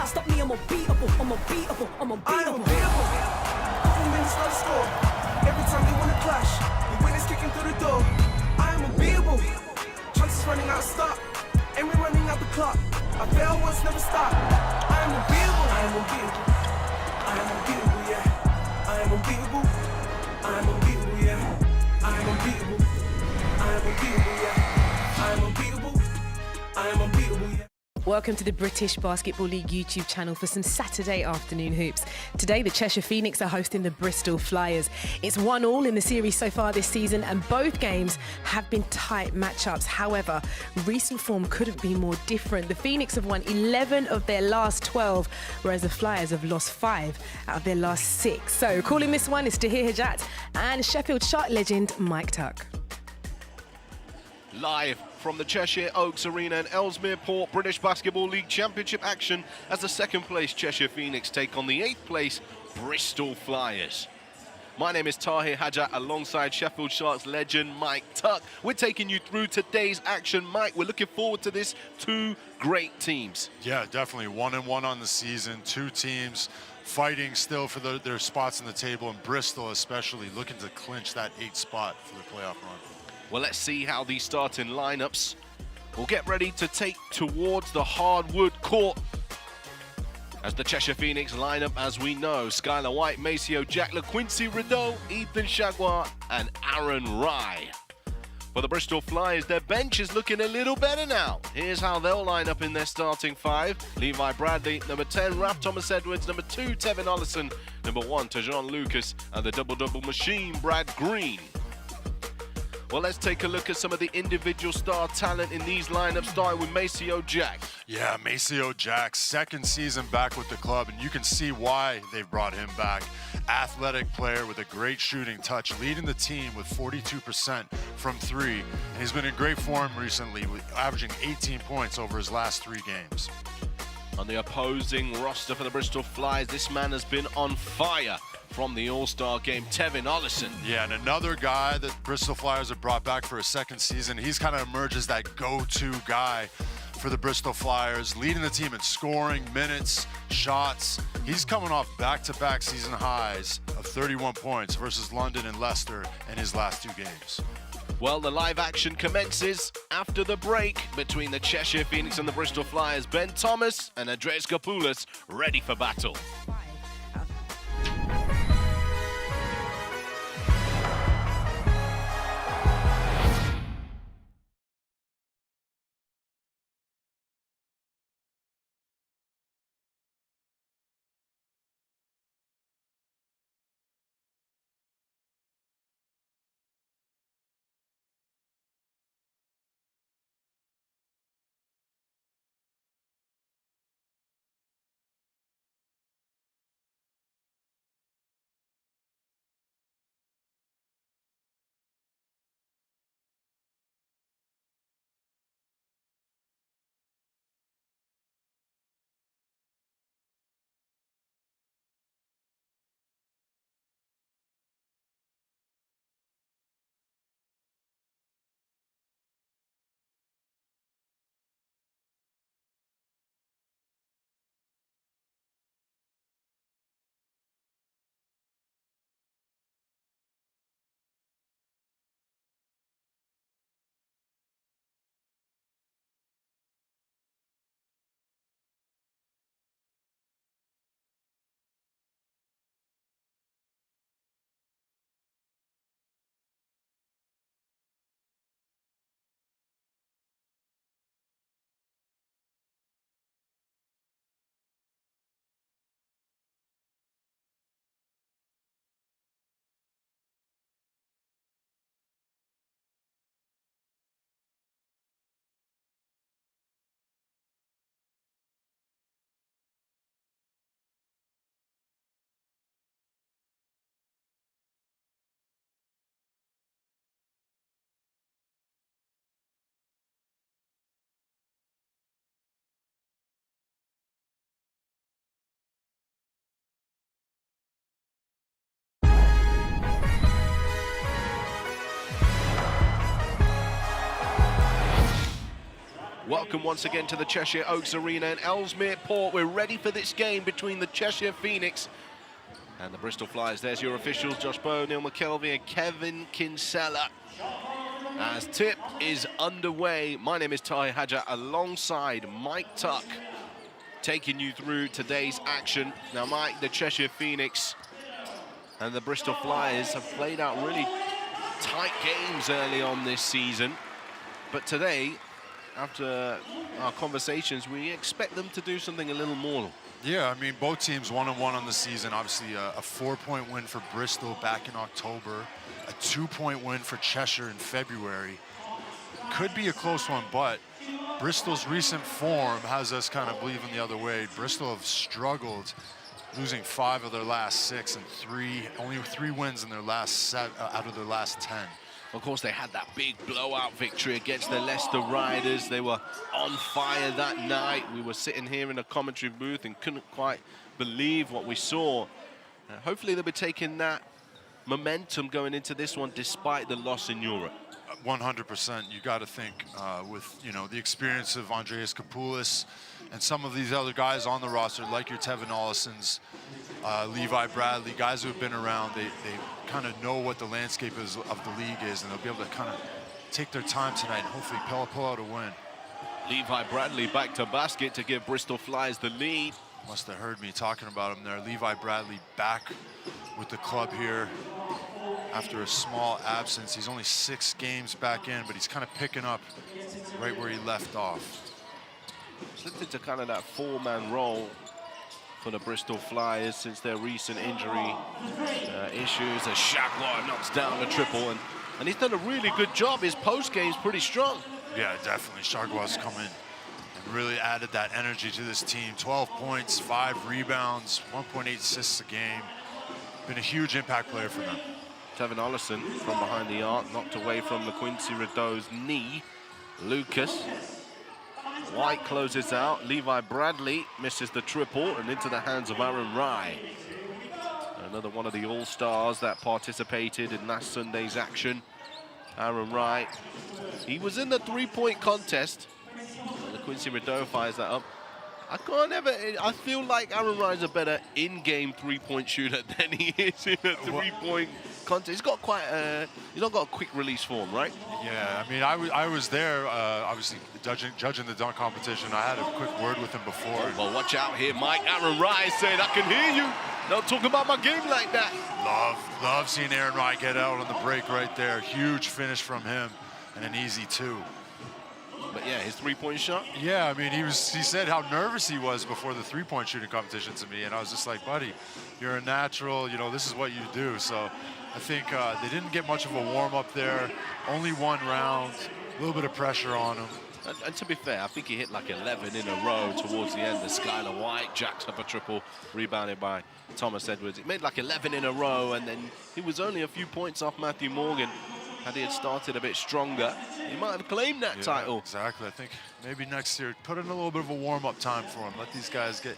can't stop me, I'm unbeatable, I'm unbeatable, I'm unbeatable. Couple minutes left score. Every time they wanna clash, the winners kicking through the door. I am unbeatable. Chances running out of stop, and we're running out the clock. I fail once, never stop. I am unbeatable. I am unbeatable. I am unbeatable, yeah. I am unbeatable. I am unbeatable, yeah. I am unbeatable. I am unbeatable, yeah. I am unbeatable. I am unbeatable, yeah. Welcome to the British Basketball League YouTube channel for some Saturday afternoon hoops. Today, the Cheshire Phoenix are hosting the Bristol Flyers. It's 1-1 in the series so far this season, and both games have been tight matchups. However, recent form couldn't be more different. The Phoenix have won 11 of their last 12, whereas the Flyers have lost 5 out of their last 6. So, calling this one is Tahir Hajat and Sheffield Shark legend Mike Tuck. Live from the Cheshire Oaks Arena in Ellesmere Port, British Basketball League Championship action as the second place Cheshire Phoenix take on the 8th place Bristol Flyers. My name is Tahir Hajat alongside Sheffield Sharks legend Mike Tuck. We're taking you through today's action. Mike, we're looking forward to this. 2 great teams. Yeah, definitely 1-1 on the season. 2 teams fighting still for their spots on the table, and Bristol especially looking to clinch that 8th spot for the playoff run. Well, let's see how these starting lineups will get ready to take towards the hardwood court. As the Cheshire Phoenix lineup, as we know, Skylar White, Maceo Jack, LaQuincy Rideau, Ethan Shagwar, and Aaron Rye. For the Bristol Flyers, their bench is looking a little better now. Here's how they'll line up in their starting 5. Levi Bradley, number 10, Raph Thomas Edwards, number 2, Tevin Ollison, number 1, Tajon Lucas, and the double-double machine, Brad Green. Well, let's take a look at some of the individual star talent in these lineups, starting with Maceo Jack. Yeah, Maceo Jack, second season back with the club, and you can see why they've brought him back. Athletic player with a great shooting touch, leading the team with 42% from 3. And he's been in great form recently, averaging 18 points over his last 3 games. On the opposing roster for the Bristol Flyers, this man has been on fire from the All-Star game, Tevin Ollison. Yeah, and another guy that Bristol Flyers have brought back for a second season. He's kind of emerged as that go-to guy for the Bristol Flyers, leading the team in scoring, minutes, shots. He's coming off back-to-back season highs of 31 points versus London and Leicester in his last 2 games. Well, the live action commences after the break between the Cheshire Phoenix and the Bristol Flyers. Ben Thomas and Andreas Kopoulas ready for battle. Welcome once again to the Cheshire Oaks Arena in Ellesmere Port. We're ready for this game between the Cheshire Phoenix and the Bristol Flyers. There's your officials, Josh Bowe, Neil McKelvey and Kevin Kinsella. As tip is underway, my name is Ty Hadja alongside Mike Tuck, taking you through today's action. Now, Mike, the Cheshire Phoenix and the Bristol Flyers have played out really tight games early on this season. But today, after our conversations, we expect them to do something a little more. Yeah, I mean, both teams 1-1 on the season. Obviously, a 4-point win for Bristol back in October, a 2-point win for Cheshire in February. Could be a close one, but Bristol's recent form has us kind of believing the other way. Bristol have struggled, losing 5 of their last 6 and only 3 wins in their last out of their last 10. Of course, they had that big blowout victory against the Leicester Riders. They were on fire that night. We were sitting here in a commentary booth and couldn't quite believe what we saw. Hopefully, they'll be taking that momentum going into this one, despite the loss in Europe. 100%. You got to think with the experience of Andreas Kapoulis and some of these other guys on the roster, like your Tevin Ollisons, Levi Bradley, guys who have been around. They kind of know what the landscape is of the league is, and they'll be able to kind of take their time tonight and hopefully pull out a win. Levi Bradley back to basket to give Bristol Flyers the lead. Must have heard me talking about him there. Levi Bradley back with the club here after a small absence. He's only 6 games back in, but he's kind of picking up right where he left off. Slipped into kind of that 4-man role for the Bristol Flyers since their recent injury issues. As Shagwar knocks down a triple, and he's done a really good job. His post game's pretty strong. Yeah, definitely. Shagwar's come in and really added that energy to this team. 12 points, 5 rebounds, 1.8 assists a game. Been a huge impact player for them. Tevin Ollison from behind the arc, knocked away from Quincy Rideau's knee. Lucas White closes out. Levi Bradley misses the triple and into the hands of Aaron Rye. Another one of the all-stars that participated in last Sunday's action. Aaron Rye. He was in the 3-point contest. And Quincy Rideau fires that up. I feel like Aaron Rye's a better in-game 3-point shooter than he is in a 3-point contest. He's got quite he's not got a quick release form, right? Yeah, I mean, I was there, obviously judging the dunk competition. I had a quick word with him before. Oh, well, watch out here, Mike. Aaron Rye saying, I can hear you. Don't talk about my game like that. Love seeing Aaron Rye get out on the break right there. Huge finish from him and an easy 2. But yeah, his 3-point shot. Yeah, I mean, he said how nervous he was before the 3-point shooting competition to me, and I was just like, buddy, you're a natural, this is what you do. So I think they didn't get much of a warm-up there. Only 1 round, a little bit of pressure on him. And to be fair, I think he hit like 11 in a row towards the end. The Skylar White jacks up a triple, rebounded by Thomas Edwards. He made like 11 in a row, and then he was only a few points off Matthew Morgan. Had he had started a bit stronger, he might have claimed that title. Exactly. I think maybe next year, put in a little bit of a warm-up time for him. Let these guys get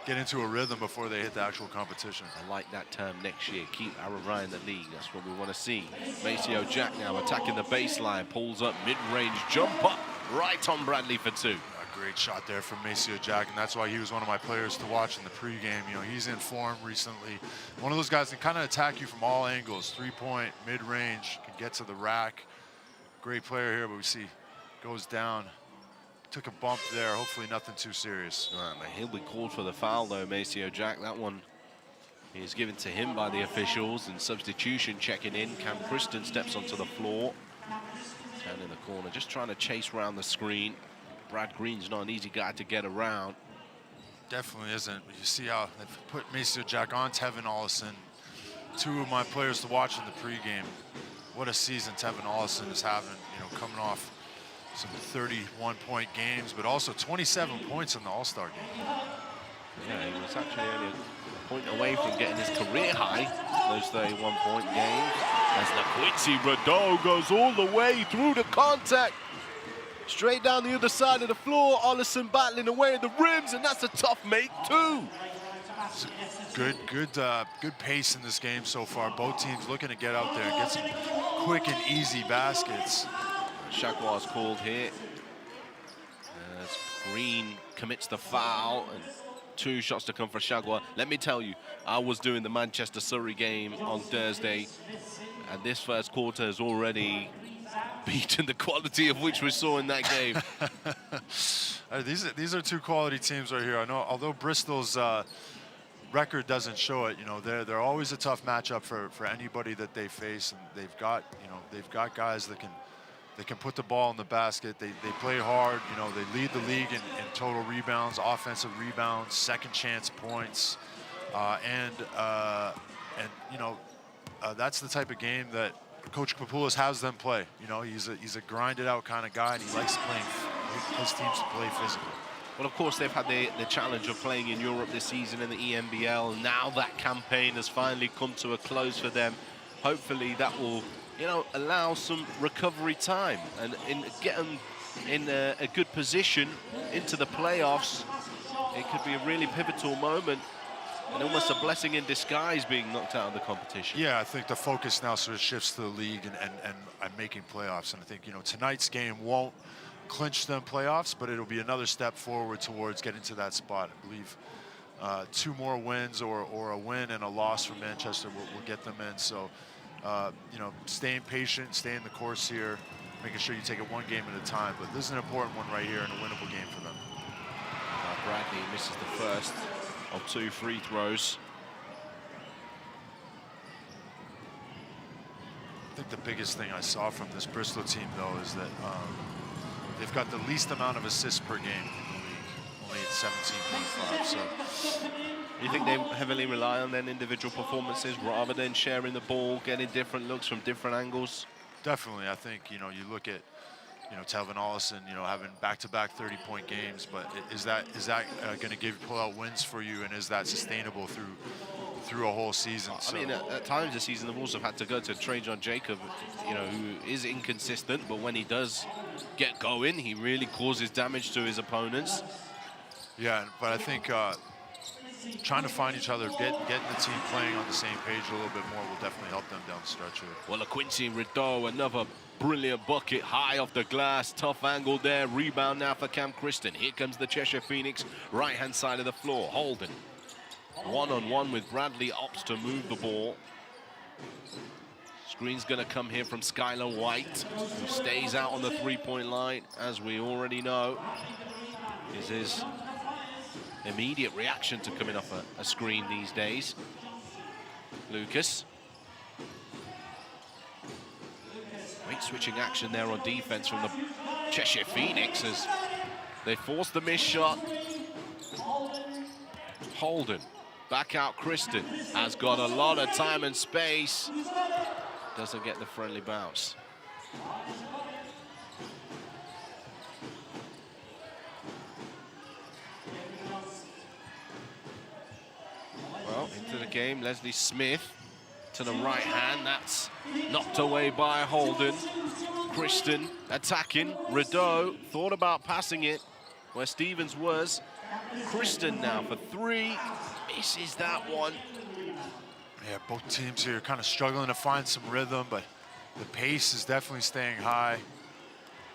into a rhythm before they hit the actual competition. I like that term next year. Keep Aaron Rye in the league. That's what we want to see. Maceo Jack now attacking the baseline. Pulls up mid-range jump up right on Bradley for 2. A great shot there from Maceo Jack, and that's why he was one of my players to watch in the pregame. He's in form recently. One of those guys that can kind of attack you from all angles. 3-point, mid-range, can get to the rack. Great player here, but we see goes down. Took a bump there. Hopefully nothing too serious. Right, man, he'll be called for the foul though, Maceo Jack. That one is given to him by the officials, and substitution checking in. Cam Kristen steps onto the floor. Down in the corner, just trying to chase around the screen. Brad Green's not an easy guy to get around. Definitely isn't. You see how they've put Maceo Jack on Tevin Ollison. 2 of my players to watch in the pregame. What a season Tevin Ollison is having, coming off some 31-point games, but also 27 points in the All-Star game. Yeah, he was actually only a point away from getting his career high, those 31-point games. As Quincy Rideau goes all the way through the contact. Straight down the other side of the floor, Ollison battling away at the rims, and that's a tough make too. Good pace in this game so far. Both teams looking to get out there and get some quick and easy baskets. Shagwar's called here. Green commits the foul, and 2 shots to come for Shagwa. Let me tell you, I was doing the Manchester-Surrey game on Thursday, and this first quarter has already beaten the quality of which we saw in that game. These are 2 quality teams right here. I know, although Bristol's record doesn't show it, you know, they're always a tough matchup for anybody that they face, and they've got guys that can put the ball in the basket. They play hard. You know, they lead the league in total rebounds, offensive rebounds, second chance points, and you know, that's the type of game that Coach Papoulis has them play. You know, he's a grinded out kind of guy, and he likes playing his teams to play physical. Well, of course, they've had the challenge of playing in Europe this season in the EMBL. Now that campaign has finally come to a close for them. Hopefully that will, you know, allow some recovery time and get them in a good position into the playoffs. It could be a really pivotal moment and almost a blessing in disguise being knocked out of the competition. Yeah, I think the focus now sort of shifts to the league and making playoffs. And I think, you know, tonight's game won't clinch them playoffs, but it'll be another step forward towards getting to that spot. I believe 2 more wins or a win and a loss from Manchester will get them in. So, you know, staying patient, staying the course here, making sure you take it 1 game at a time. But this is an important one right here and a winnable game for them. Bradley misses the first of 2 free throws. I think the biggest thing I saw from this Bristol team, though, is that they've got the least amount of assists per game in the league, only at 17.5. So, You think they heavily rely on their individual performances rather than sharing the ball, getting different looks from different angles? definitely, I think, you know, you look at, you know, Telvin Ollison, you know, having back-to-back 30-point games, but is that going to pull out wins for you, and is that sustainable through a whole season? I mean, at times this season, the Wolves have had to go to Trajan Jacob, you know, who is inconsistent, but when he does get going, he really causes damage to his opponents. Yeah, but I think trying to find each other, getting the team playing on the same page a little bit more will definitely help them down the stretch here. Well, Quincy Rideau, another brilliant bucket, high off the glass, tough angle there. Rebound now for Cam Christon. Here comes the Cheshire Phoenix, right-hand side of the floor. Holden, one-on-one with Bradley, opts to move the ball. Screen's going to come here from Skylar White, who stays out on the three-point line, as we already know. Is his immediate reaction to coming off a screen these days. Lucas. Great switching action there on defense from the Cheshire Phoenix as they force the missed shot. Holden, back out Christon, has got a lot of time and space. Doesn't get the friendly bounce. Well, into the game, Leslie Smith to the right hand. That's knocked away by Holden. Christon attacking. Rideau thought about passing it where Stevens was. Christon now for three. Misses that one. Yeah, both teams here kind of struggling to find some rhythm, but the pace is definitely staying high.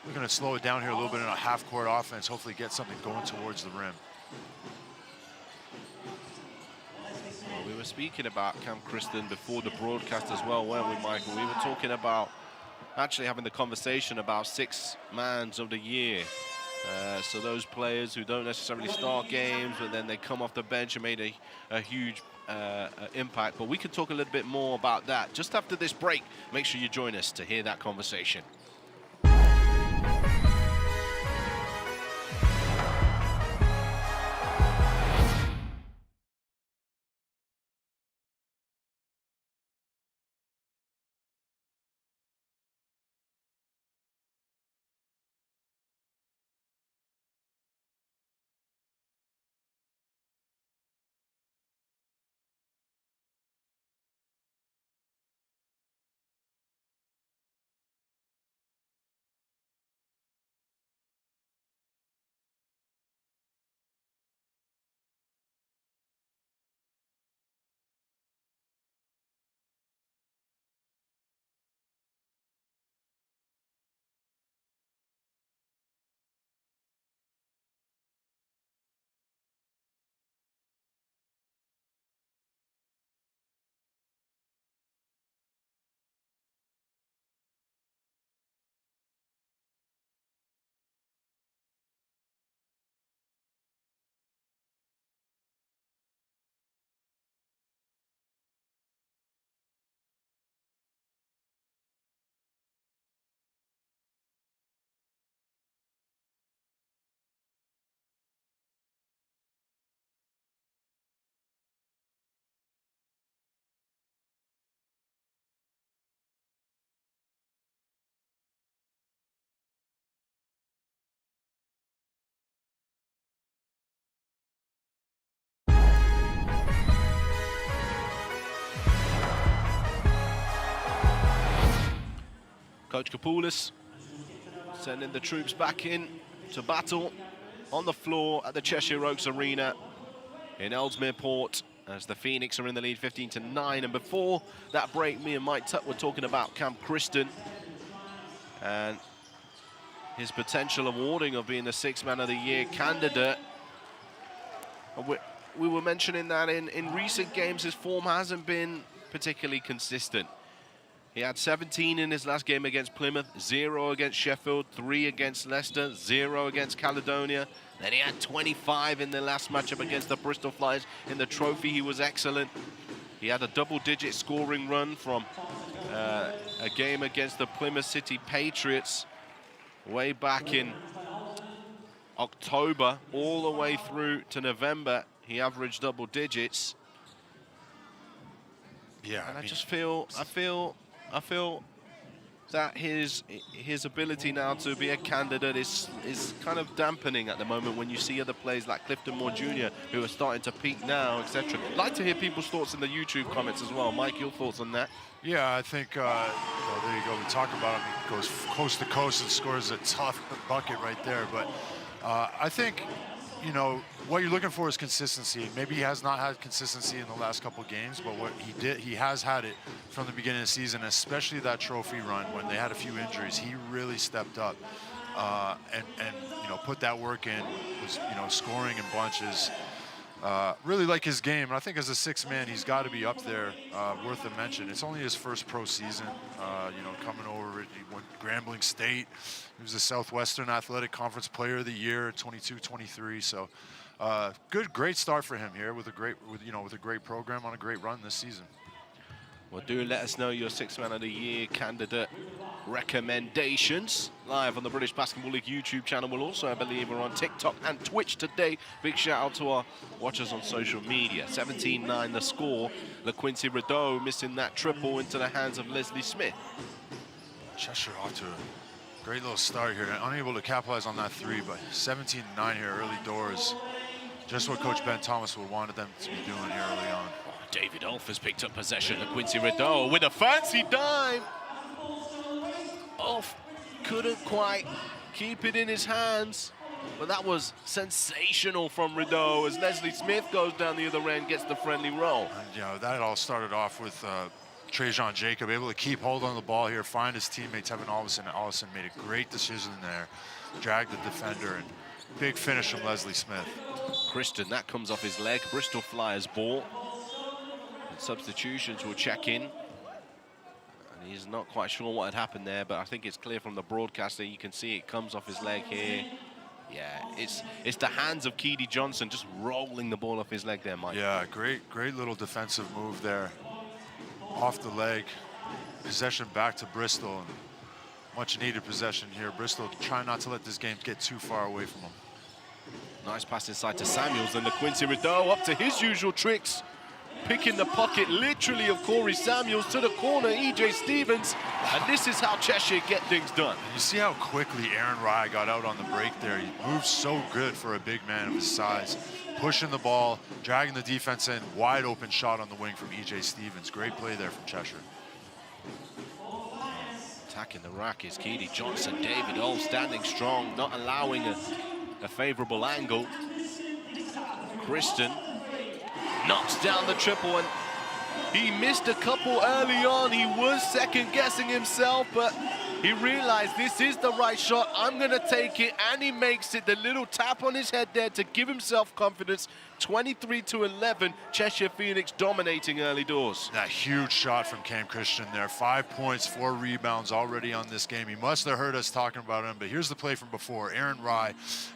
We're going to slow it down here a little bit in a half-court offense, hopefully get something going towards the rim. We were speaking about Cam Christon before the broadcast as well, weren't we, Michael? We were talking about actually having the conversation about six-mans of the year. So those players who don't necessarily start games, but then they come off the bench and made a huge impact. But we can talk a little bit more about that just after this break. Make sure you join us to hear that conversation. Coach Kapoulis sending the troops back in to battle on the floor at the Cheshire Oaks Arena in Ellesmere Port as the Phoenix are in the lead 15-9. And before that break, me and Mike Tuck were talking about Cam Christon and his potential awarding of being the Sixth Man of the Year candidate. We were mentioning that in recent games, his form hasn't been particularly consistent. He had 17 in his last game against Plymouth, 0 against Sheffield, 3 against Leicester, 0 against Caledonia. Then he had 25 in the last matchup against the Bristol Flyers. In the trophy, he was excellent. He had a double-digit scoring run from a game against the Plymouth City Patriots way back in October, all the way through to November. He averaged double digits. Yeah, and I feel that his ability now to be a candidate is kind of dampening at the moment when you see other players like Clifton Moore Jr. who are starting to peak now, etc. I'd like to hear people's thoughts in the YouTube comments as well. Mike, your thoughts on that? Yeah, I think, well, there you go. We talk about him. He goes coast to coast and scores a tough bucket right there. But I think, you know, what you're looking for is consistency. Maybe he has not had consistency in the last couple games, but what he has had it from the beginning of the season, especially that trophy run when they had a few injuries. He really stepped up and you know, put that work in, was, you know, scoring in bunches. Really like his game, and I think as a sixth man, he's got to be up there, worth a mention. It's only his first pro season, you know, coming over. He went Grambling State. He was the Southwestern Athletic Conference Player of the Year, 22-23. So, great start for him here with a great program on a great run this season. Well, do let us know your Sixth Man of the Year candidate recommendations live on the British Basketball League YouTube channel. We'll also, I believe, are on TikTok and Twitch today. Big shout out to our watchers on social media. 17-9 the score. LaQuincy Rideau missing that triple into the hands of Leslie Smith. Cheshire off to a great little start here. Unable to capitalize on that three, but 17-9 here early doors. Just what Coach Ben Thomas would wanted them to be doing here early on. David Ulf has picked up possession of Quincy Rideau with a fancy dive. Ulf couldn't quite keep it in his hands, but that was sensational from Rideau as Leslie Smith goes down the other end, gets the friendly roll. And, you know, that all started off with Trajan Jacob able to keep hold on the ball here, find his teammate Tevin Allison. Allison made a great decision there, dragged the defender, and big finish from Leslie Smith. Christon, that comes off his leg. Bristol Flyers ball. Substitutions will check in. And he's not quite sure what had happened there, but I think it's clear from the broadcast that you can see it comes off his leg here. Yeah, it's the hands of Keedy Johnson just rolling the ball off his leg there, Mike. Yeah, great little defensive move there. Off the leg. Possession back to Bristol. And much needed possession here. Bristol trying not to let this game get too far away from them. Nice pass inside to Samuels, and LaQuincy Rideau up to his usual tricks. Picking the pocket literally of Corey Samuels to the corner, E.J. Stevens. And this is how Cheshire get things done. You see how quickly Aaron Rye got out on the break there. He moves so good for a big man of his size. Pushing the ball, dragging the defense in, wide open shot on the wing from E.J. Stevens. Great play there from Cheshire. Attacking the rack is Keedy Johnson. David Ulf standing strong, not allowing a favorable angle. Christon knocks down the triple, and he missed a couple early on. He was second guessing himself, but he realized this is the right shot. I'm gonna take it, and he makes it. The little tap on his head there to give himself confidence. 23-11, Cheshire Phoenix dominating early doors. That huge shot from Cam Christian there. 5 points, 4 rebounds already on this game. He must have heard us talking about him, but here's the play from before. Aaron Rye,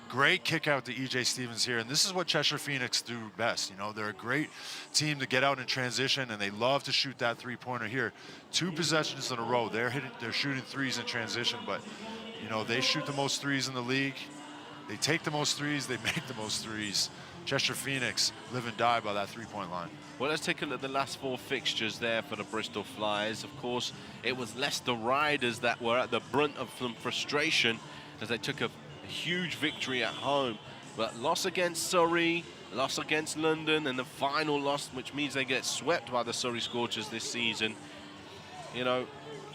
great kick out to E.J. Stevens here, and this is what Cheshire Phoenix do best. You know, they're a great team to get out in transition, and they love to shoot that three-pointer here. 2 possessions in a row. They're shooting threes in transition, but, you know, they shoot the most threes in the league. They take the most threes, they make the most threes. Cheshire Phoenix live and die by that three-point line. Well, let's take a look at the last 4 fixtures there for the Bristol Flyers. Of course, it was Leicester Riders that were at the brunt of some frustration as they took a huge victory at home. But loss against Surrey, loss against London, and the final loss, which means they get swept by the Surrey Scorchers this season. You know,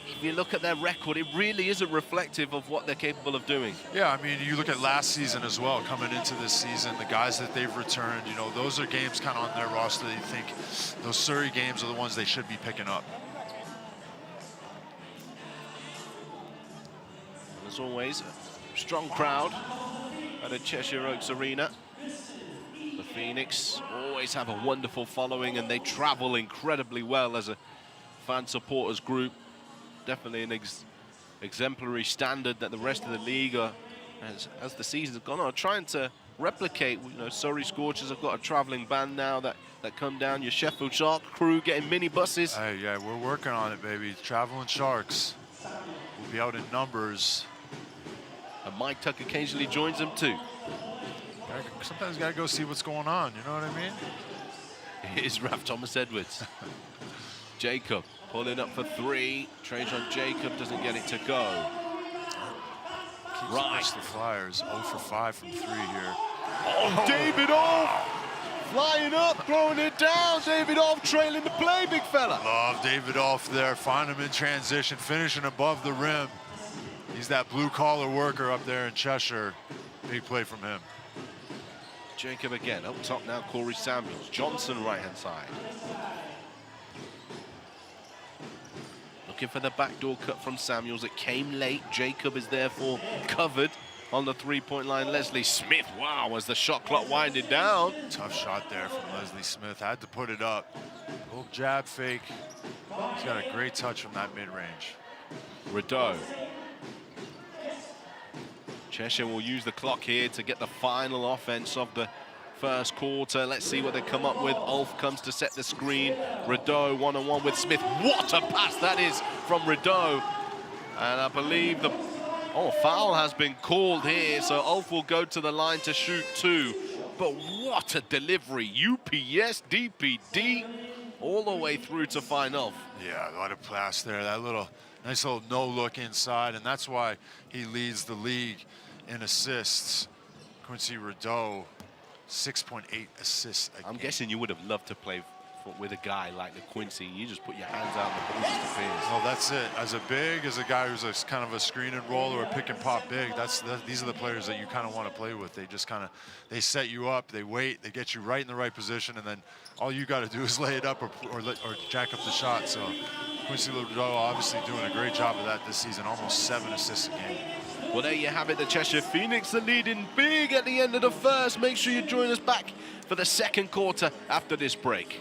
if you look at their record, it really isn't reflective of what they're capable of doing. Yeah, I mean, you look at last season as well, coming into this season, the guys that they've returned, you know, those are games kind of on their roster that you think those Surrey games are the ones they should be picking up. As always, a strong crowd at the Cheshire Oaks Arena. The Phoenix always have a wonderful following, and they travel incredibly well as a fan supporters group. Definitely an exemplary standard that the rest of the league are, as the season's gone on, trying to replicate. You know, Surrey Scorchers have got a travelling band now that come down. Your Sheffield Shark crew getting mini buses. Hey, yeah, we're working on it, baby. Traveling Sharks will be out in numbers. And Mike Tuck occasionally joins them too. Sometimes you gotta go see what's going on, you know what I mean? Here's Raf Thomas Edwards. Jacob pulling up for three. Trajan Jacob doesn't get it to go. Right. The Flyers 0 for 5 from 3 here. Oh, David Off flying up, throwing it down. David Off trailing the play, big fella. Love David Off there. Find him in transition, finishing above the rim. He's that blue-collar worker up there in Cheshire. Big play from him. Jacob again, up top now, Corey Samuels. Johnson, right-hand side. Looking for the backdoor cut from Samuels. It came late. Jacob is therefore covered on the three-point line. Leslie Smith, wow, as the shot clock winded down. Tough shot there from Leslie Smith. Had to put it up. Little jab fake. He's got a great touch from that mid-range. Rideau. Cheshire will use the clock here to get the final offense of the first quarter. Let's see what they come up with. Ulf comes to set the screen. Rideau one-on-one with Smith. What a pass that is from Rideau. And I believe the foul has been called here, so Ulf will go to the line to shoot two. But what a delivery. UPS, DPD, all the way through to find Ulf. Yeah, a lot of pass there. That nice little no-look inside, and that's why he leads the league in assists. Quincy Rideau, 6.8 assists a game. I'm guessing you would have loved to play with a guy like the Quincy. You just put your hands out and the ball just appears. Well, that's it. As a guy who's a kind of a screen and roll or a pick and pop big, these are the players that you kind of want to play with. They just they set you up, they wait, they get you right in the right position, and then all you got to do is lay it up or jack up the shot. So Quincy Rideau obviously doing a great job of that this season, almost 7 assists a game. Well, there you have it. The Cheshire Phoenix are leading big at the end of the first. Make sure you join us back for the second quarter after this break.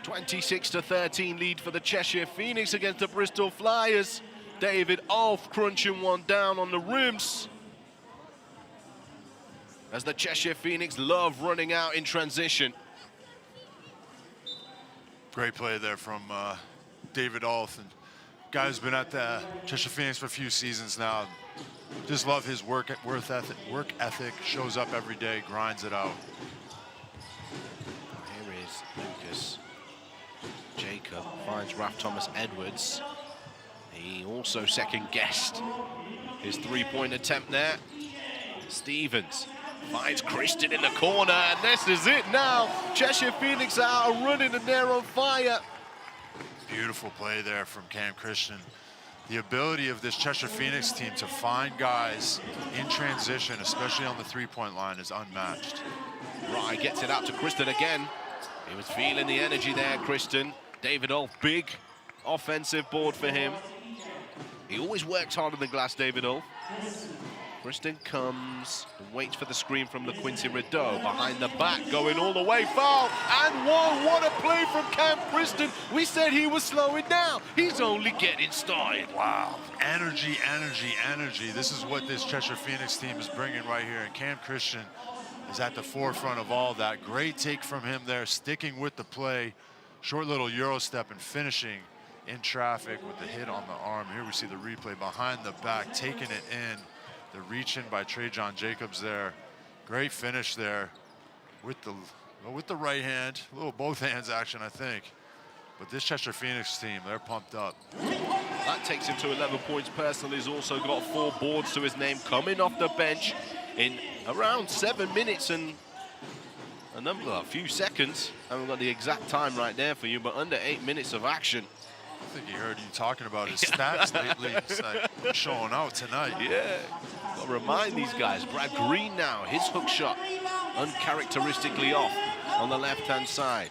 26-13 lead for the Cheshire Phoenix against the Bristol Flyers. David Ulf crunching one down on the rims. As the Cheshire Phoenix love running out in transition. Great play there from David Ulf. And guy who's been at the Cheshire Phoenix for a few seasons now. Just love his work ethic, shows up every day, grinds it out. Here is Lucas. Jacob finds Raf Thomas Edwards. He also second-guessed his three-point attempt there. Stevens finds Christian in the corner, and this is it now. Cheshire Phoenix are running and they're on fire. Beautiful play there from Cam Christian. The ability of this Cheshire Phoenix team to find guys in transition, especially on the three-point line, is unmatched. Rye gets it out to Kristen again. He was feeling the energy there, Kristen. David Ulf, big offensive board for him. He always works hard on the glass, David Ulf. Kristen comes and waits for the screen from LaQuincy Rideau. Behind the back, going all the way, foul. And whoa, what a play from Cam Kristen. We said he was slowing down. He's only getting started. Wow, energy, energy, energy. This is what this Cheshire Phoenix team is bringing right here. And Cam Christian is at the forefront of all that. Great take from him there, sticking with the play. Short little Euro step and finishing in traffic with the hit on the arm. Here we see the replay behind the back, taking it in. The reach in by Trajan Jacobs there. Great finish there with the right hand. A little both hands action, I think. But this Cheshire Phoenix team, they're pumped up. That takes him to 11 points personally. He's also got 4 boards to his name, coming off the bench in around 7 minutes and a few seconds. I haven't got the exact time right there for you, but under 8 minutes of action. I think he heard you talking about his stats lately. It's like showing out tonight. Yeah, got to remind these guys. Brad Green now, his hook shot uncharacteristically off on the left-hand side.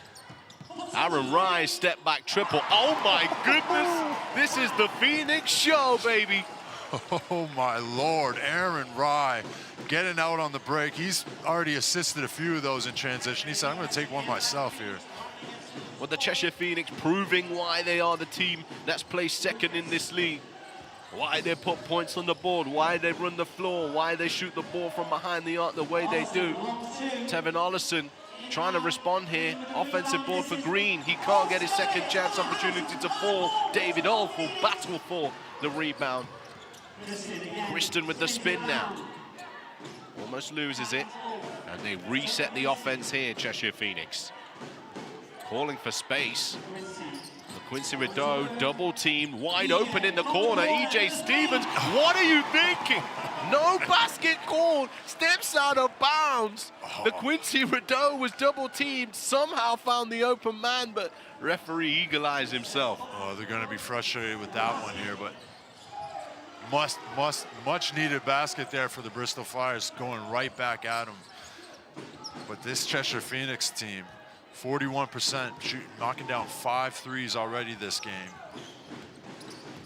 Aaron Rye step back triple. Oh my goodness, this is the Phoenix show, baby. Oh my Lord, Aaron Rye getting out on the break. He's already assisted a few of those in transition. He said, I'm going to take one myself here. Well, the Cheshire Phoenix proving why they are the team that's placed second in this league. Why they put points on the board, why they run the floor, why they shoot the ball from behind the arc the way they do. Tevin Ollison trying to respond here. Offensive board for Green. He can't get his second chance opportunity to fall. David Ulf will battle for the rebound. Kristen with the spin now. Almost loses it. And they reset the offense here, Cheshire Phoenix. Calling for space. Quincy Rideau double teamed, wide open in the corner. EJ Stevens, what are you thinking? No basket called, steps out of bounds. The Quincy Rideau was double teamed, somehow found the open man, but referee eagle-eyes himself. Oh, they're going to be frustrated with that one here, but much needed basket there for the Bristol Flyers, going right back at them. But this Cheshire Phoenix team, 41% shooting, knocking down 5 threes already this game.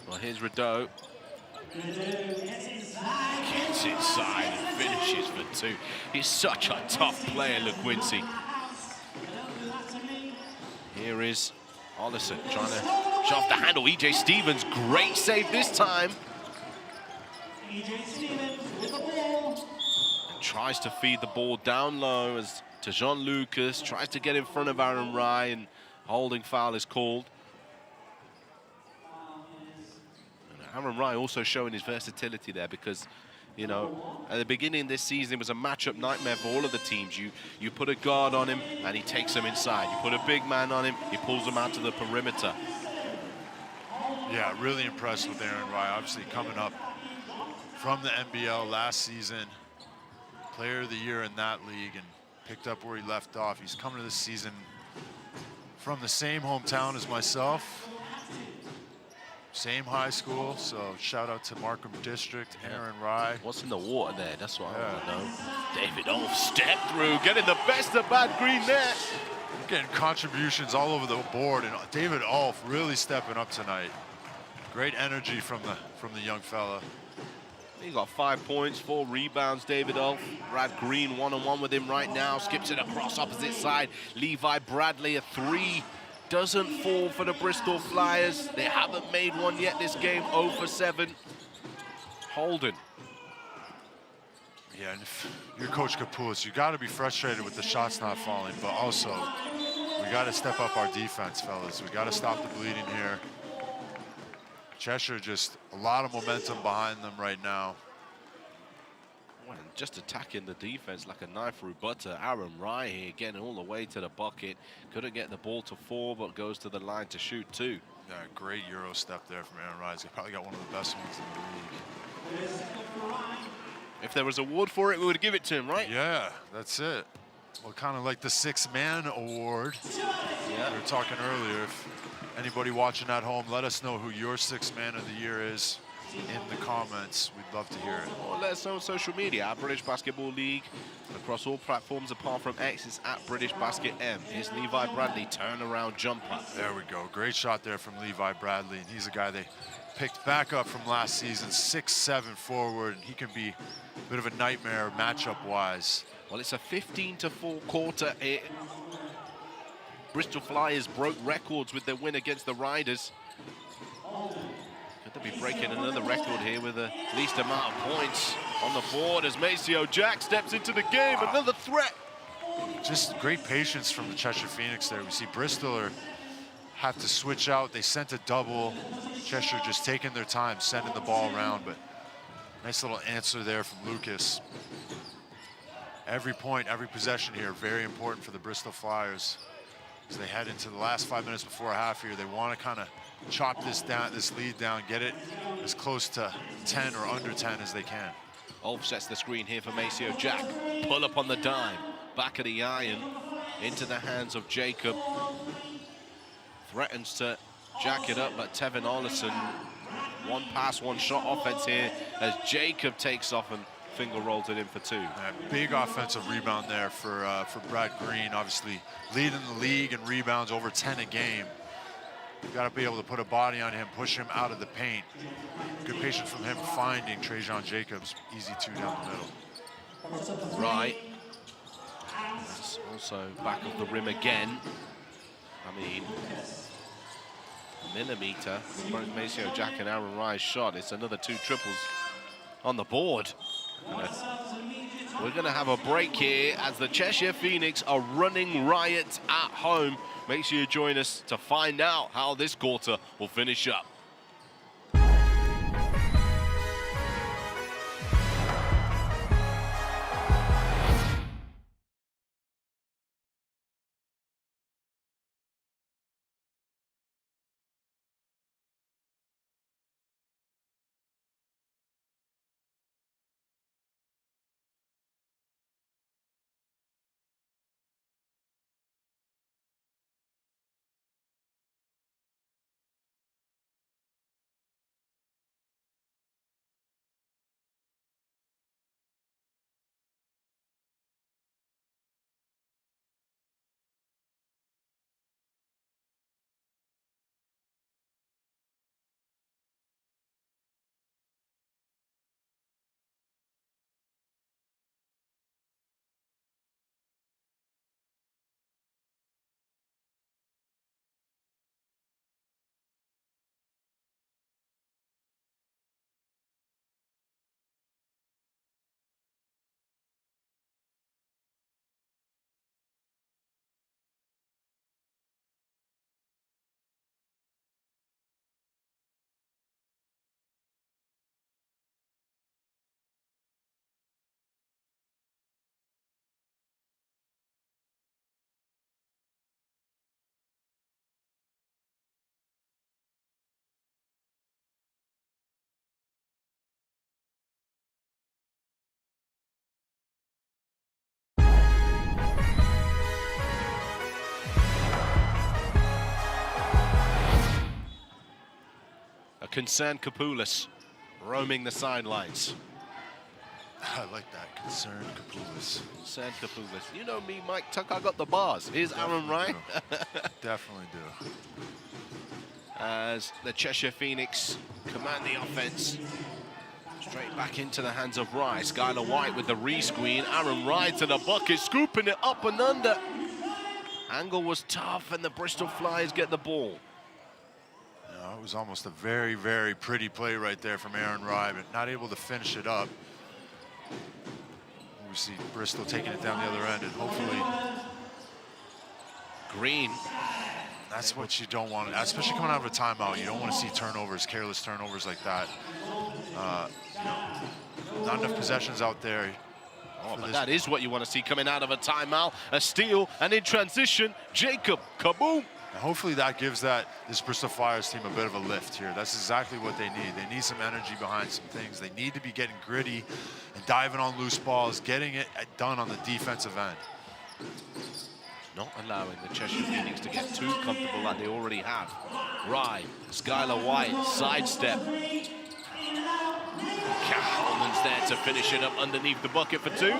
Well, here's Rideau. Gets inside and finishes for 2. He's such a tough player, LaQuincy. Here is Ollison trying to shut off the handle. EJ Stevens, great save this time. And tries to feed the ball down low as Tajon Lucas tries to get in front of Aaron Rye, and holding foul is called. And Aaron Rye also showing his versatility there, because, you know, at the beginning of this season, it was a matchup nightmare for all of the teams. You put a guard on him, and he takes them inside. You put a big man on him, he pulls them out to the perimeter. Yeah, really impressed with Aaron Rye, obviously coming up from the NBL last season. Player of the year in that league, and picked up where he left off. He's coming to this season from the same hometown as myself, same high school, so shout out to Markham District, Aaron Rye. What's in the water there? That's what I want to know. David Ulf step through, getting the best of Bad Green there. Getting contributions all over the board, and David Ulf really stepping up tonight. Great energy from the young fella. He got 5 points, 4 rebounds, David Ulf. Brad Green one-on-one with him right now. Skips it across opposite side. Levi Bradley, a 3 doesn't fall for the Bristol Flyers. They haven't made one yet this game, 0 for 7. Holden. Yeah, and if you're Coach Kapoulis, you got to be frustrated with the shots not falling, but also we got to step up our defense, fellas. We got to stop the bleeding here. Cheshire, just a lot of momentum behind them right now. Well, just attacking the defense like a knife through butter. Aaron Rye here getting all the way to the bucket. Couldn't get the ball to fall, but goes to the line to shoot 2. Yeah, great Euro step there from Aaron Rye. He's probably got one of the best ones in the league. If there was an award for it, we would give it to him, right? Yeah, that's it. Well, kind of like the 6-man award. Yeah. We were talking earlier. If anybody watching at home, let us know who your 6th man of the year is in the comments. We'd love to hear it. Or let us know on social media at British Basketball League. Across all platforms apart from X, it's at British Basket M. Here's Levi Bradley, turnaround jumper. There we go. Great shot there from Levi Bradley. And he's a guy they picked back up from last season, 6'7" forward. And he can be a bit of a nightmare matchup-wise. Well, it's a 15-4 quarter. Bristol Flyers broke records with their win against the Riders. Could they be breaking another record here with the least amount of points on the board as Maceo Jack steps into the game? Another threat. Just great patience from the Cheshire Phoenix there. We see Bristol have to switch out. They sent a double. Cheshire just taking their time, sending the ball around, but nice little answer there from Lucas. Every point, every possession here, very important for the Bristol Flyers. As they head into the last 5 minutes before half here, they want to kind of chop this lead down, get it as close to 10 or under 10 as they can. Ulf sets the screen here for Maceo Jack. Pull up on the dime. Back of the iron. Into the hands of Jacob. Threatens to jack it up, but Tevin Olison, one pass, one shot offense here as Jacob takes off and finger rolls it in for 2. Big offensive rebound there for Brad Green, obviously leading the league in rebounds, over 10 a game. You've got to be able to put a body on him, push him out of the paint. Good patience from him finding Trajan Jacobs. Easy 2 down the middle. Right. Also back of the rim again. I mean, millimeter. Both Maceo Jack and Aaron Rye's shot. It's another 2 triples on the board. We're going to have a break here as the Cheshire Phoenix are running riot at home. Make sure you join us to find out how this quarter will finish up. Concerned Kapoulis roaming the sidelines. I like that, concerned Kapoulis. Concerned Kapoulis. You know me, Mike Tuck, I got the bars. Here's Aaron Ryan. Definitely do. As the Cheshire Phoenix command the offense. Straight back into the hands of Rye. Skylar White with the re-screen. Aaron Rye to the bucket, scooping it up and under. Angle was tough, and the Bristol Flyers get the ball. It was almost a very, very pretty play right there from Aaron Rye, but not able to finish it up. We see Bristol taking it down the other end, and hopefully Green. That's what you don't want, especially coming out of a timeout. You don't want to see turnovers, careless turnovers like that. Not enough possessions out there. Oh, but that is what you want to see coming out of a timeout. A steal, and in transition, Jacob, kaboom! And hopefully that gives this Bristol Flyers team a bit of a lift here. That's exactly what they need. They need some energy behind some things. They need to be getting gritty and diving on loose balls, getting it done on the defensive end. Not allowing the Cheshire Phoenix to get too comfortable like they already have. Rye, Skylar White, sidestep. Holman's there to finish it up underneath the bucket for two.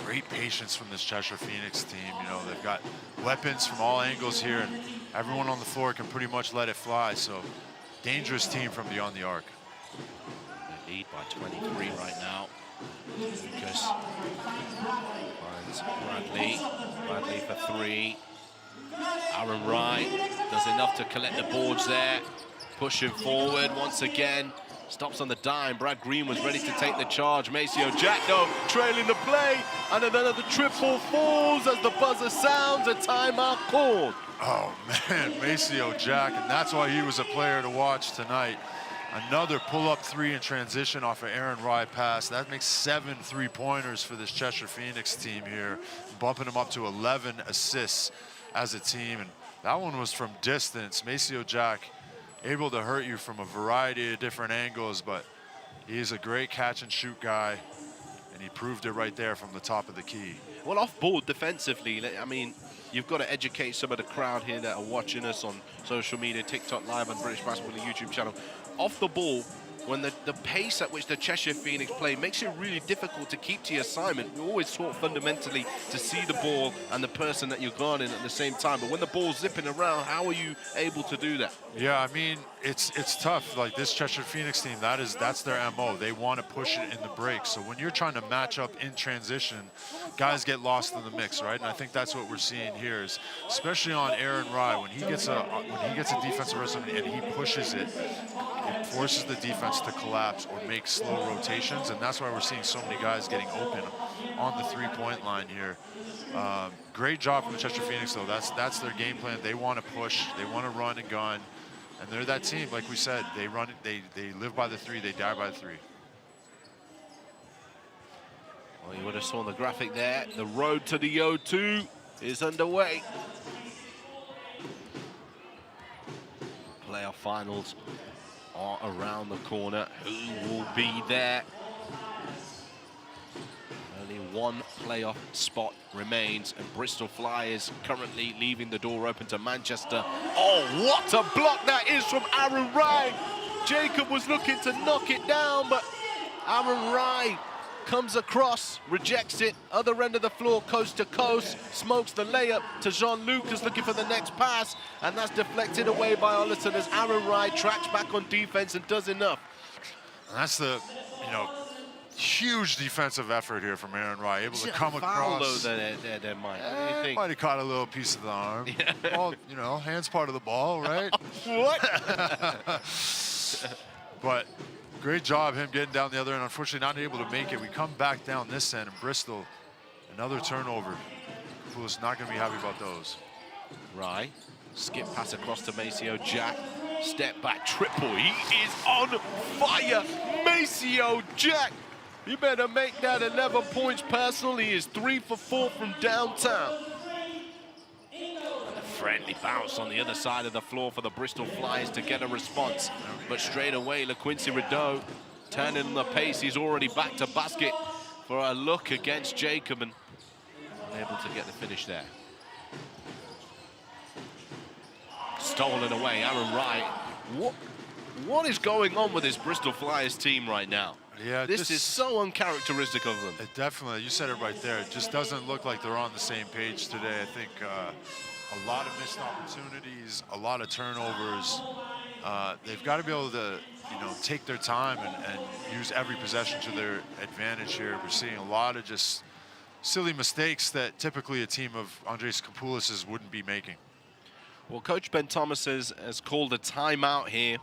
Great patience from this Cheshire Phoenix team. You know, they've got weapons from all angles here, and everyone on the floor can pretty much let it fly. So, dangerous team from beyond the arc. They lead by 23 right now. Lucas finds Bradley. Bradley for three. Aaron Wright does enough to collect the boards there. Pushing forward once again. Stops on the dime. Brad Green was ready to take the charge. Maceo Jack, though, trailing the play. And another triple falls as the buzzer sounds. A timeout called. Oh, man, Maceo Jack. And that's why he was a player to watch tonight. Another pull-up three in transition off of Aaron Rye pass. That makes 7 3-pointers for this Cheshire Phoenix team here, bumping them up to 11 assists as a team. And that one was from distance. Maceo Jack able to hurt you from a variety of different angles, but he's a great catch-and-shoot guy, and he proved it right there from the top of the key. Well, off-ball defensively, I mean, you've got to educate some of the crowd here that are watching us on social media, TikTok Live and British Basketball YouTube channel. Off the ball, when the pace at which the Cheshire Phoenix play makes it really difficult to keep to your assignment. We're always taught fundamentally to see the ball and the person that you're guarding at the same time. But when the ball's zipping around, how are you able to do that? Yeah, I mean, it's tough. Like this Cheshire Phoenix team, that's their MO. They want to push it in the break. So when you're trying to match up in transition, guys get lost in the mix, right? And I think that's what we're seeing here, is especially on Aaron Rye, when he gets a defensive rest and he pushes it, it forces the defense to collapse or make slow rotations, and that's why we're seeing so many guys getting open on the three-point line here. Great job from the Cheshire Phoenix, though. That's their game plan. They want to push, they want to run and gun, and they're that team. Like we said, they run it, they live by the three, they die by the three. Well, you would have saw the graphic there. The road to the O2 is underway. Playoff finals are around the corner. Who will be there? Only one playoff spot remains, and Bristol Flyers currently leaving the door open to Manchester. Oh, what a block that is from Aaron Rye. Jacob was looking to knock it down, but Aaron Rye comes across, rejects it, other end of the floor, coast to coast, smokes the layup to Jean-Luc, who's looking for the next pass, and that's deflected away by Ollerton as Aaron Wright tracks back on defense and does enough. And that's the, huge defensive effort here from Aaron Wright, able to come across. Though, there might. What do you think? Might have caught a little piece of the arm. Yeah. Well, hand's part of the ball, right? What? But great job him getting down the other end. Unfortunately, not able to make it. We come back down this end, and Bristol, another turnover. Who's not going to be happy about those. Rye, skip pass across to Maceo Jack. Step back triple. He is on fire. Maceo Jack. You better make that 11 points personal. He is 3 for 4 from downtown. And a friendly bounce on the other side of the floor for the Bristol Flyers to get a response. But straight away, LaQuincy Rideau turning the pace. He's already back to basket for a look against Jacob, and unable to get the finish there. Stolen away, Aaron Wright. What is going on with this Bristol Flyers team right now? Yeah, this is so uncharacteristic of them. It definitely, you said it right there. It just doesn't look like they're on the same page today. I think a lot of missed opportunities, a lot of turnovers. They've got to be able to, take their time and use every possession to their advantage here. We're seeing a lot of just silly mistakes that typically a team of Andres Kapoulis's wouldn't be making. Well, Coach Ben Thomas has called a timeout here.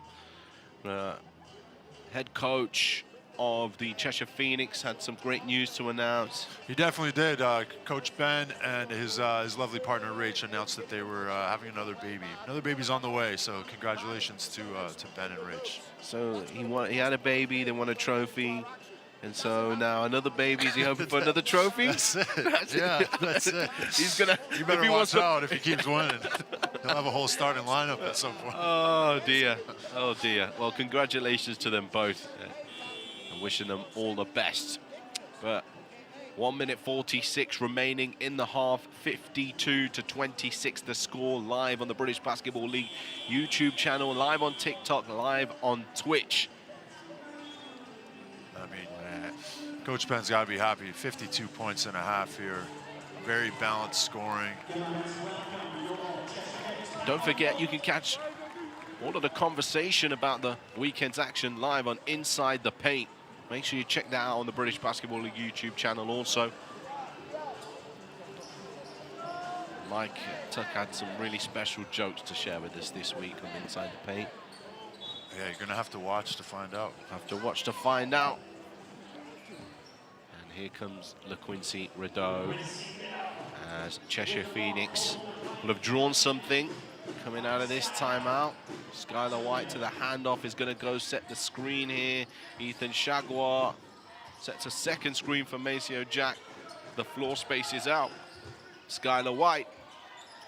Head coach of the Cheshire Phoenix had some great news to announce. He definitely did. Coach Ben and his lovely partner Rach announced that they were having another baby. Another baby's on the way, so congratulations to Ben and Rach. So he had a baby, they won a trophy, and so now another baby. Is he hoping for another trophy? That's it. Yeah, that's it. He's gonna. You better watch out if he keeps winning. He'll have a whole starting lineup at some point. Oh dear, oh dear. Well, congratulations to them both. I'm wishing them all the best. But 1 minute 46 remaining in the half, 52-26 the score, live on the British Basketball League YouTube channel, live on TikTok, live on Twitch. I mean, Coach Ben's got to be happy. 52 points and a half here. Very balanced scoring. Don't forget, you can catch all of the conversation about the weekend's action live on Inside the Paint. Make sure you check that out on the British Basketball League YouTube channel also. Mike Tuck had some really special jokes to share with us this week on Inside the Paint. Yeah, you're going to have to watch to find out. Have to watch to find out. And here comes LaQuincy Rideau as Cheshire Phoenix will have drawn something coming out of this timeout. Skylar White to the handoff is going to go set the screen here. Ethan Chagua sets a second screen for Maceo Jack. The floor space is out. Skylar White,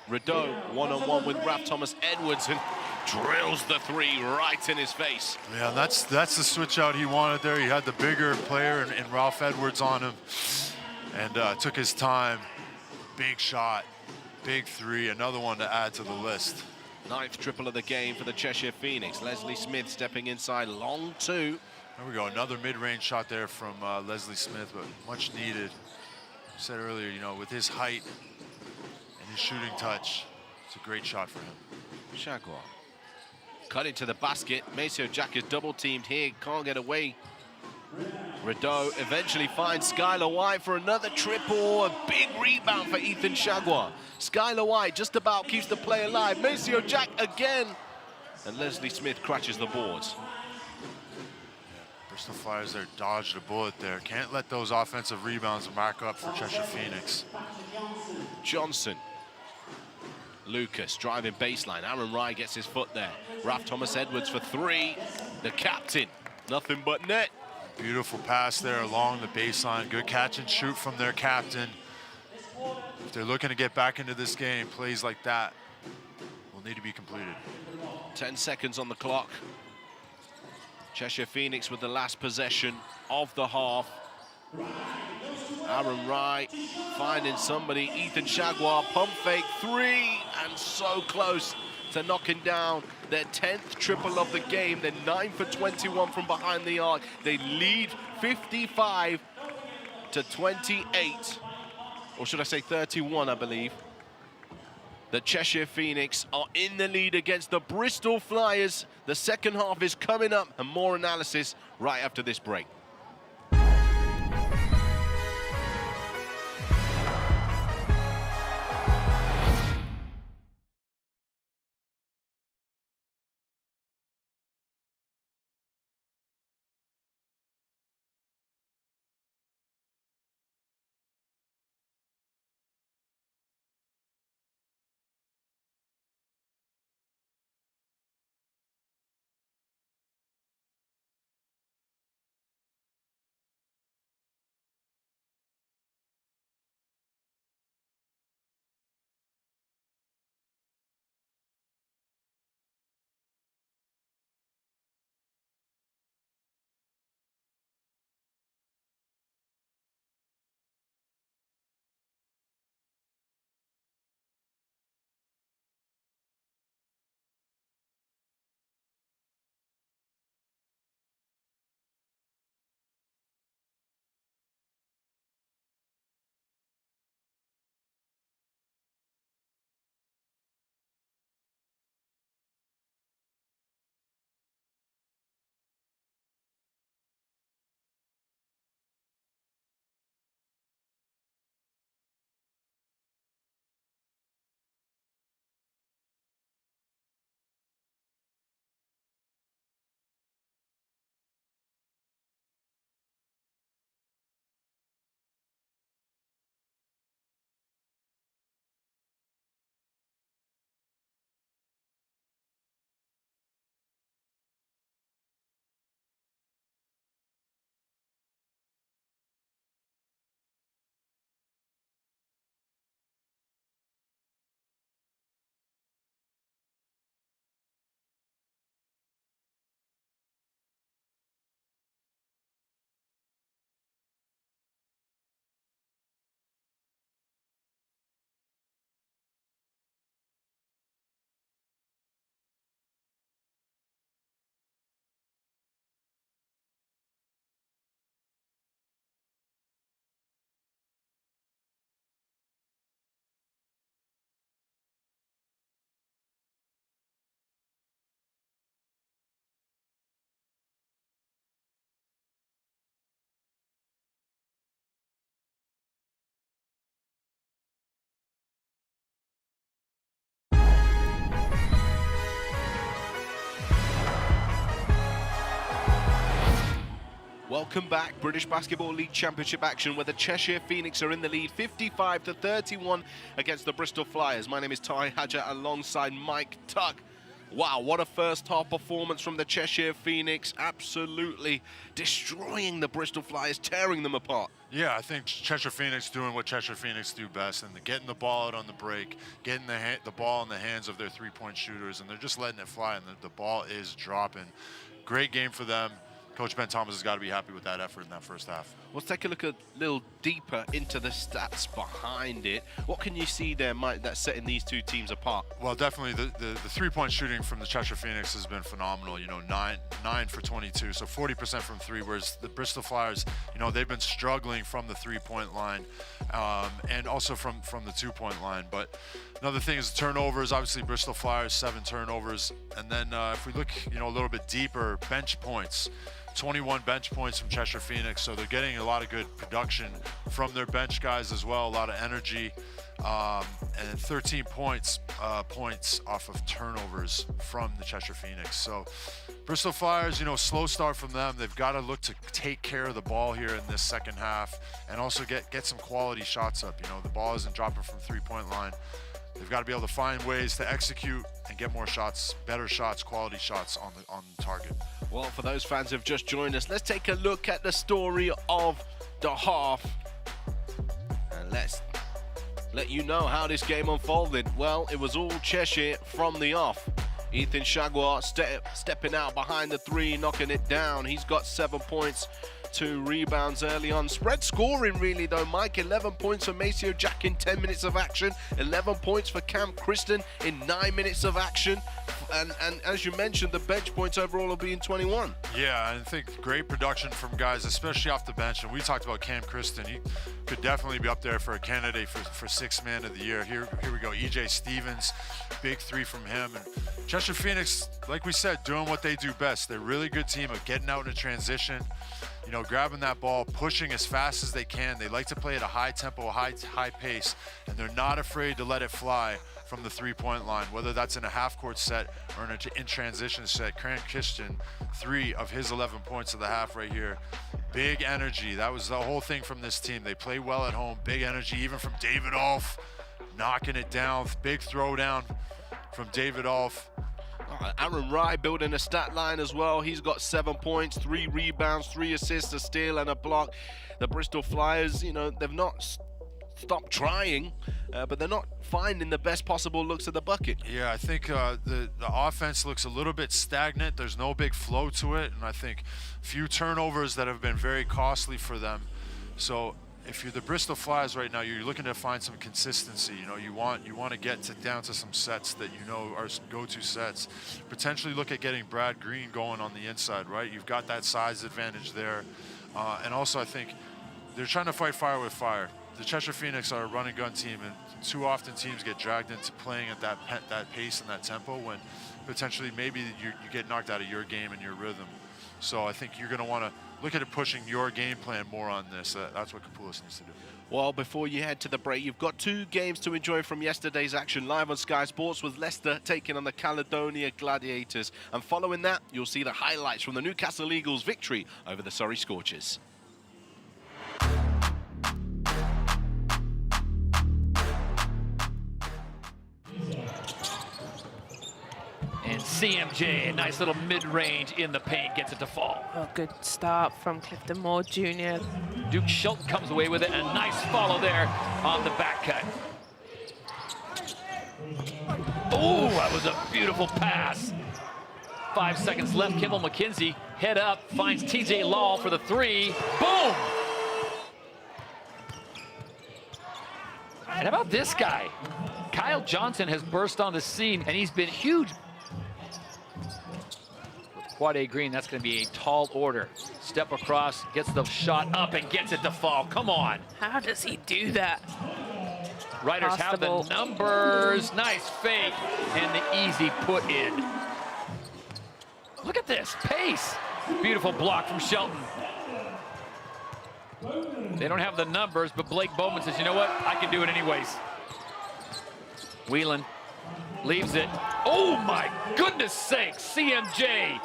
Rideau one-on-one with Raph Thomas Edwards and drills the three right in his face. Yeah, that's the switch out he wanted there. He had the bigger player in Ralph Edwards on him and took his time. Big shot, big three, another one to add to the list. 9th triple of the game for the Cheshire Phoenix. Leslie Smith stepping inside, long two. There we go, another mid-range shot there from Leslie Smith, but much needed. I said earlier, you know, with his height and his shooting touch, it's a great shot for him. Chagua cut into the basket. Maceo Jack is double teamed here, can't get away. Rideau eventually finds Skylar White for another triple. A big rebound for Ethan Chagua. Skylar White just about keeps the play alive. Maceo Jack again. And Leslie Smith crashes the boards. Bristol Flyers there dodged a bullet there. Can't let those offensive rebounds mark up for Cheshire Phoenix. Johnson. Lucas driving baseline. Aaron Rye gets his foot there. Raph Thomas Edwards for three. The captain, nothing but net. Beautiful pass there along the baseline. Good catch and shoot from their captain. If they're looking to get back into this game, plays like that will need to be completed. 10 seconds on the clock. Cheshire Phoenix with the last possession of the half. Aaron Wright finding somebody. Ethan Chagua, pump fake three, and so close to knocking down their 10th triple of the game. They're 9 for 21 from behind the arc. They lead 55-28, or should I say 31, I believe. The Cheshire Phoenix are in the lead against the Bristol Flyers. The second half is coming up, and more analysis right after this break. Welcome back. British Basketball League Championship action where the Cheshire Phoenix are in the lead 55-31 against the Bristol Flyers. My name is Ty Hadja alongside Mike Tuck. Wow, what a first half performance from the Cheshire Phoenix. Absolutely destroying the Bristol Flyers, tearing them apart. Yeah, I think Cheshire Phoenix doing what Cheshire Phoenix do best, and getting the ball out on the break, getting the ball in the hands of their three-point shooters, and they're just letting it fly, and the ball is dropping. Great game for them. Coach Ben Thomas has got to be happy with that effort in that first half. Let's take a look a little deeper into the stats behind it. What can you see there, Mike, that's setting these two teams apart? Well, definitely the three-point shooting from the Cheshire Phoenix has been phenomenal. You know, 9 for 22, so 40% from three, whereas the Bristol Flyers, you know, they've been struggling from the three-point line and also from the two-point line. But another thing is turnovers. Obviously, Bristol Flyers, 7 turnovers. And then if we look, you know, a little bit deeper, bench points. 21 bench points from Cheshire Phoenix, so they're getting a lot of good production from their bench guys as well, a lot of energy, and 13 points off of turnovers from the Cheshire Phoenix. So Bristol Flyers, you know, slow start from them. They've got to look to take care of the ball here in this second half and also get some quality shots up. You know, the ball isn't dropping from three-point line. They've got to be able to find ways to execute and get more shots, better shots, quality shots on the target. Well, for those fans who have just joined us, let's take a look at the story of the half. And let's let you know how this game unfolded. Well, it was all Cheshire from the off. Ethan Shagwar stepping out behind the three, knocking it down. He's got 7 points, 2 rebounds early on. Spread scoring really though, Mike. 11 points for Maceo Jack in 10 minutes of action. 11 points for Cam Kristen in 9 minutes of action. And as you mentioned, the bench points overall will be in 21. Yeah, I think great production from guys, especially off the bench. And we talked about Cam Kristen. He could definitely be up there for a candidate for Sixth Man of the Year. Here we go. EJ Stevens, big 3 from him. And Cheshire Phoenix, like we said, doing what they do best. They're a really good team of getting out in a transition, you know, grabbing that ball, pushing as fast as they can. They like to play at a high tempo, high pace, and they're not afraid to let it fly from the three-point line, whether that's in a half-court set or in transition set. Cam Kristen, 3 of his 11 points of the half right here. Big energy. That was the whole thing from this team. They play well at home. Big energy, even from David Alf, knocking it down. Big throwdown from David Alf. Aaron Rye building a stat line as well. He's got 7 points, 3 rebounds, 3 assists, a steal and a block. The Bristol Flyers, you know, they've not stopped trying, but they're not finding the best possible looks at the bucket. Yeah, I think the offense looks a little bit stagnant. There's no big flow to it, and I think a few turnovers that have been very costly for them. So if you're the Bristol Flyers right now, you're looking to find some consistency. You know, you want to get down to some sets that you know are go-to sets. Potentially look at getting Brad Green going on the inside, right? You've got that size advantage there. And also I think they're trying to fight fire with fire. The Cheshire Phoenix are a run-and-gun team, and too often teams get dragged into playing at that pace and that tempo when potentially maybe you get knocked out of your game and your rhythm. So I think you're going to want to look at it pushing your game plan more on this. That's what Kapoulis needs to do. Well, before you head to the break, you've got 2 games to enjoy from yesterday's action live on Sky Sports, with Leicester taking on the Caledonia Gladiators. And following that, you'll see the highlights from the Newcastle Eagles' victory over the Surrey Scorchers. And CMJ, a nice little mid-range in the paint, gets it to fall. A good start from Clifton Moore Jr. Duke Schultz comes away with it, and a nice follow there on the back cut. Oh, that was a beautiful pass. 5 seconds left. Kimball McKenzie, head up, finds TJ Law for the 3. Boom! And how about this guy? Kyle Johnson has burst on the scene, and he's been huge. Quad A Green, that's going to be a tall order. Step across, gets the shot up, and gets it to fall. Come on. How does he do that? Riders have the numbers. Nice fake, and the easy put in. Look at this, pace. Beautiful block from Shelton. They don't have the numbers, but Blake Bowman says, you know what? I can do it anyways. Whelan leaves it. Oh my goodness sakes, CMJ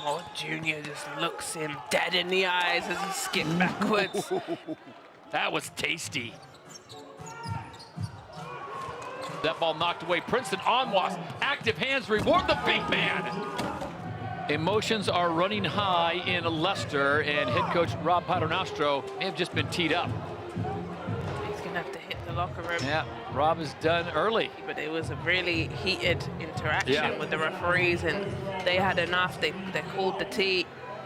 Moore Jr. just looks him dead in the eyes as he skipped backwards. That was tasty. That ball knocked away. Princeton Onwas, active hands reward the big man. Emotions are running high in Leicester, and head coach Rob Paternostro may have just been teed up. He's going to have to hit the locker room. Yeah, Rob is done early. But it was a really heated interaction with the referees, and they had enough. They called the tee,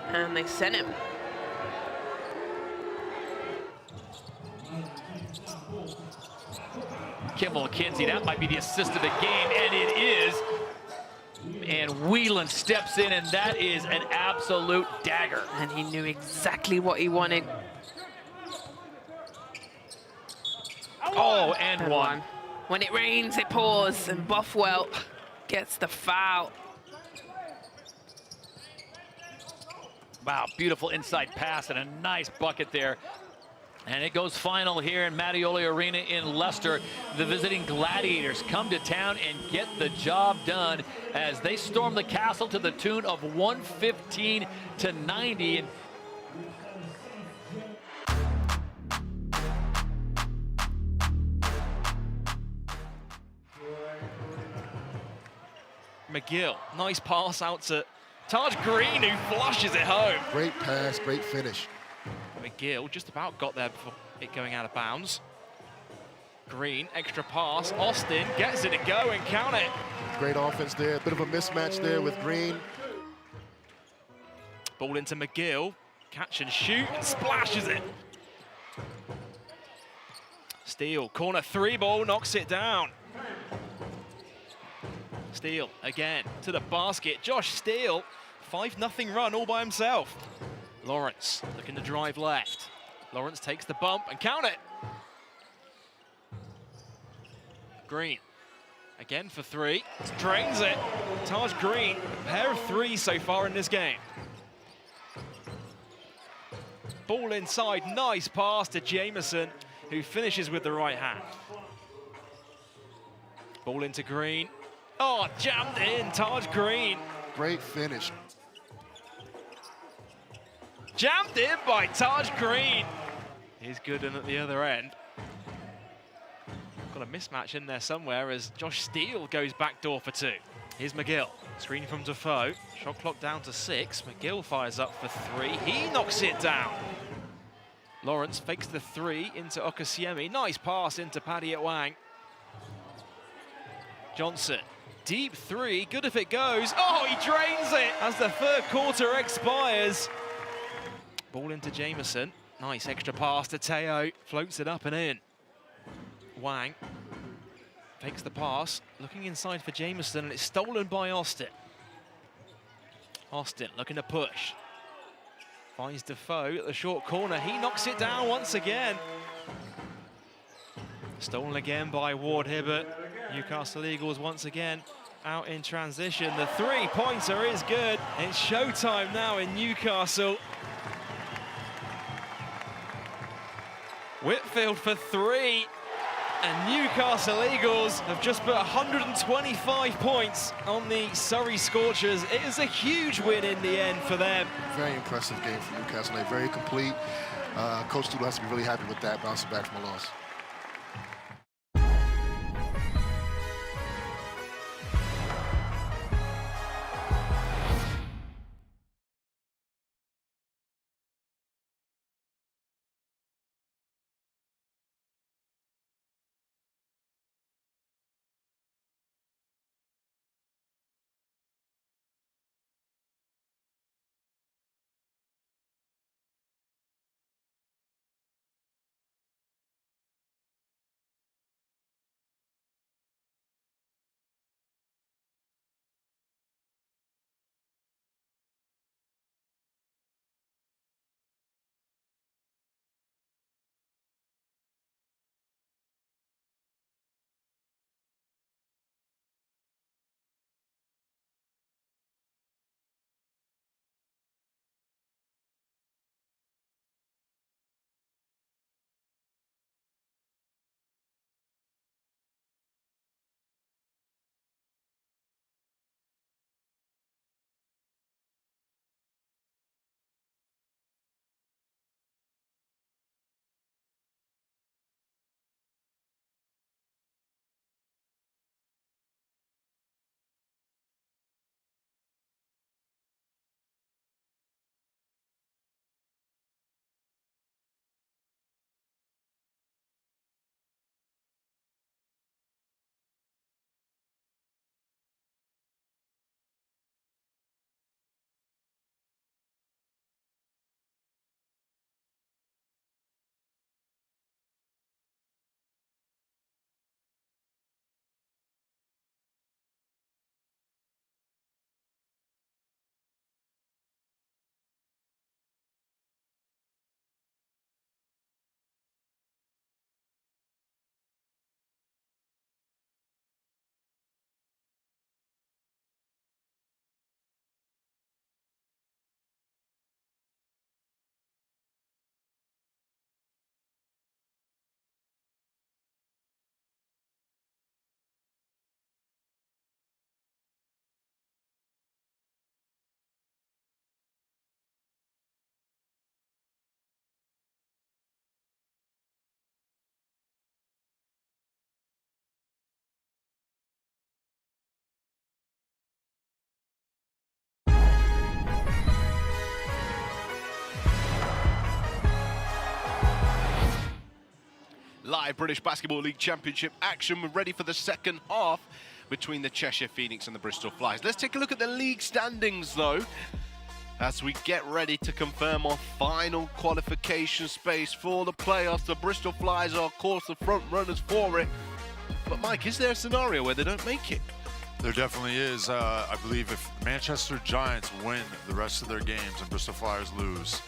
and they sent him. Kimball Kinsey, that might be the assist of the game, and it is. And Whelan steps in, and that is an absolute dagger. And he knew exactly what he wanted. Oh, and one. When it rains, it pours, and Bothwell gets the foul. Wow, beautiful inside pass and a nice bucket there. And it goes final here in Mattioli Arena in Leicester. The visiting Gladiators come to town and get the job done as they storm the castle to the tune of 115 to 90. And McGill, nice pass out to Taj Green, who flushes it home. Great pass, great finish. McGill just about got there before it going out of bounds. Green, extra pass. Austin gets it to go and count it. Great offense there. A bit of a mismatch there with Green. Ball into McGill. Catch and shoot and splashes it. Steele, corner three ball, knocks it down. Steele again to the basket. Josh Steele, 5-0 run all by himself. Lawrence looking to drive left. Lawrence takes the bump and count it. Green again for three. Drains it. Taj Green, a pair of threes so far in this game. Ball inside, nice pass to Jameson, who finishes with the right hand. Ball into Green. Oh, jammed in, Taj Green. Great finish. Jammed in by Taj Green. He's good in at the other end. Got a mismatch in there somewhere as Josh Steele goes backdoor for two. Here's McGill. Screen from Defoe. Shot clock down to 6. McGill fires up for 3. He knocks it down. Lawrence fakes the 3 into Okasiemi. Nice pass into Paddy Wang. Johnson. Deep 3. Good if it goes. Oh, he drains it as the third quarter expires. Ball into Jameson. Nice extra pass to Teo. Floats it up and in. Wang fakes the pass. Looking inside for Jameson, and it's stolen by Austin. Austin looking to push. Finds Defoe at the short corner. He knocks it down once again. Stolen again by Ward Hibbert. Newcastle Eagles once again out in transition. The three-pointer is good. It's showtime now in Newcastle. Whitfield for 3. And Newcastle Eagles have just put 125 points on the Surrey Scorchers. It is a huge win in the end for them. Very impressive game for Newcastle. They're very complete. Coach Tudor has to be really happy with that, bouncing back from a loss. live British Basketball League Championship action. We're ready for the second half between the Cheshire Phoenix and the Bristol Flyers. Let's take a look at the league standings, though, as we get ready to confirm our final qualification space for the playoffs. The Bristol Flyers are, of course, the front runners for it. But, Mike, is there a scenario where they don't make it? There definitely is. I believe if Manchester Giants win the rest of their games and Bristol Flyers lose,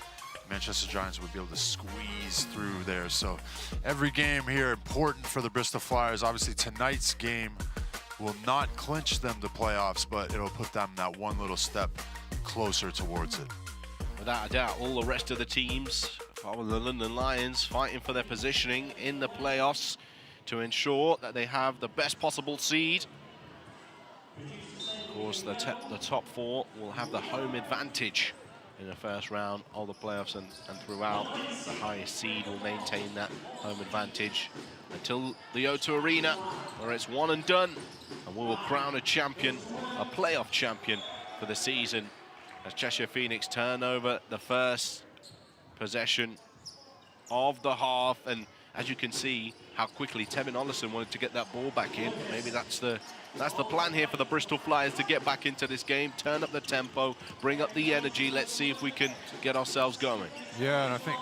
Manchester Giants would be able to squeeze through there. So every game here important for the Bristol Flyers. Obviously tonight's game will not clinch them to playoffs, but it'll put them that one little step closer towards it. Without a doubt, all the rest of the teams, following the London Lions, fighting for their positioning in the playoffs to ensure that they have the best possible seed. Of course, the top four will have the home advantage in the first round of the playoffs, and throughout. The highest seed will maintain that home advantage until the O2 Arena, where it's one and done, and we will crown a champion, a playoff champion for the season, as Cheshire Phoenix turn over the first possession of the half. And as you can see how quickly Tevin Ollison wanted to get that ball back in. Maybe that's the plan here for the Bristol Flyers, to get back into this game, turn up the tempo, bring up the energy. Let's see if we can get ourselves going. Yeah, and I think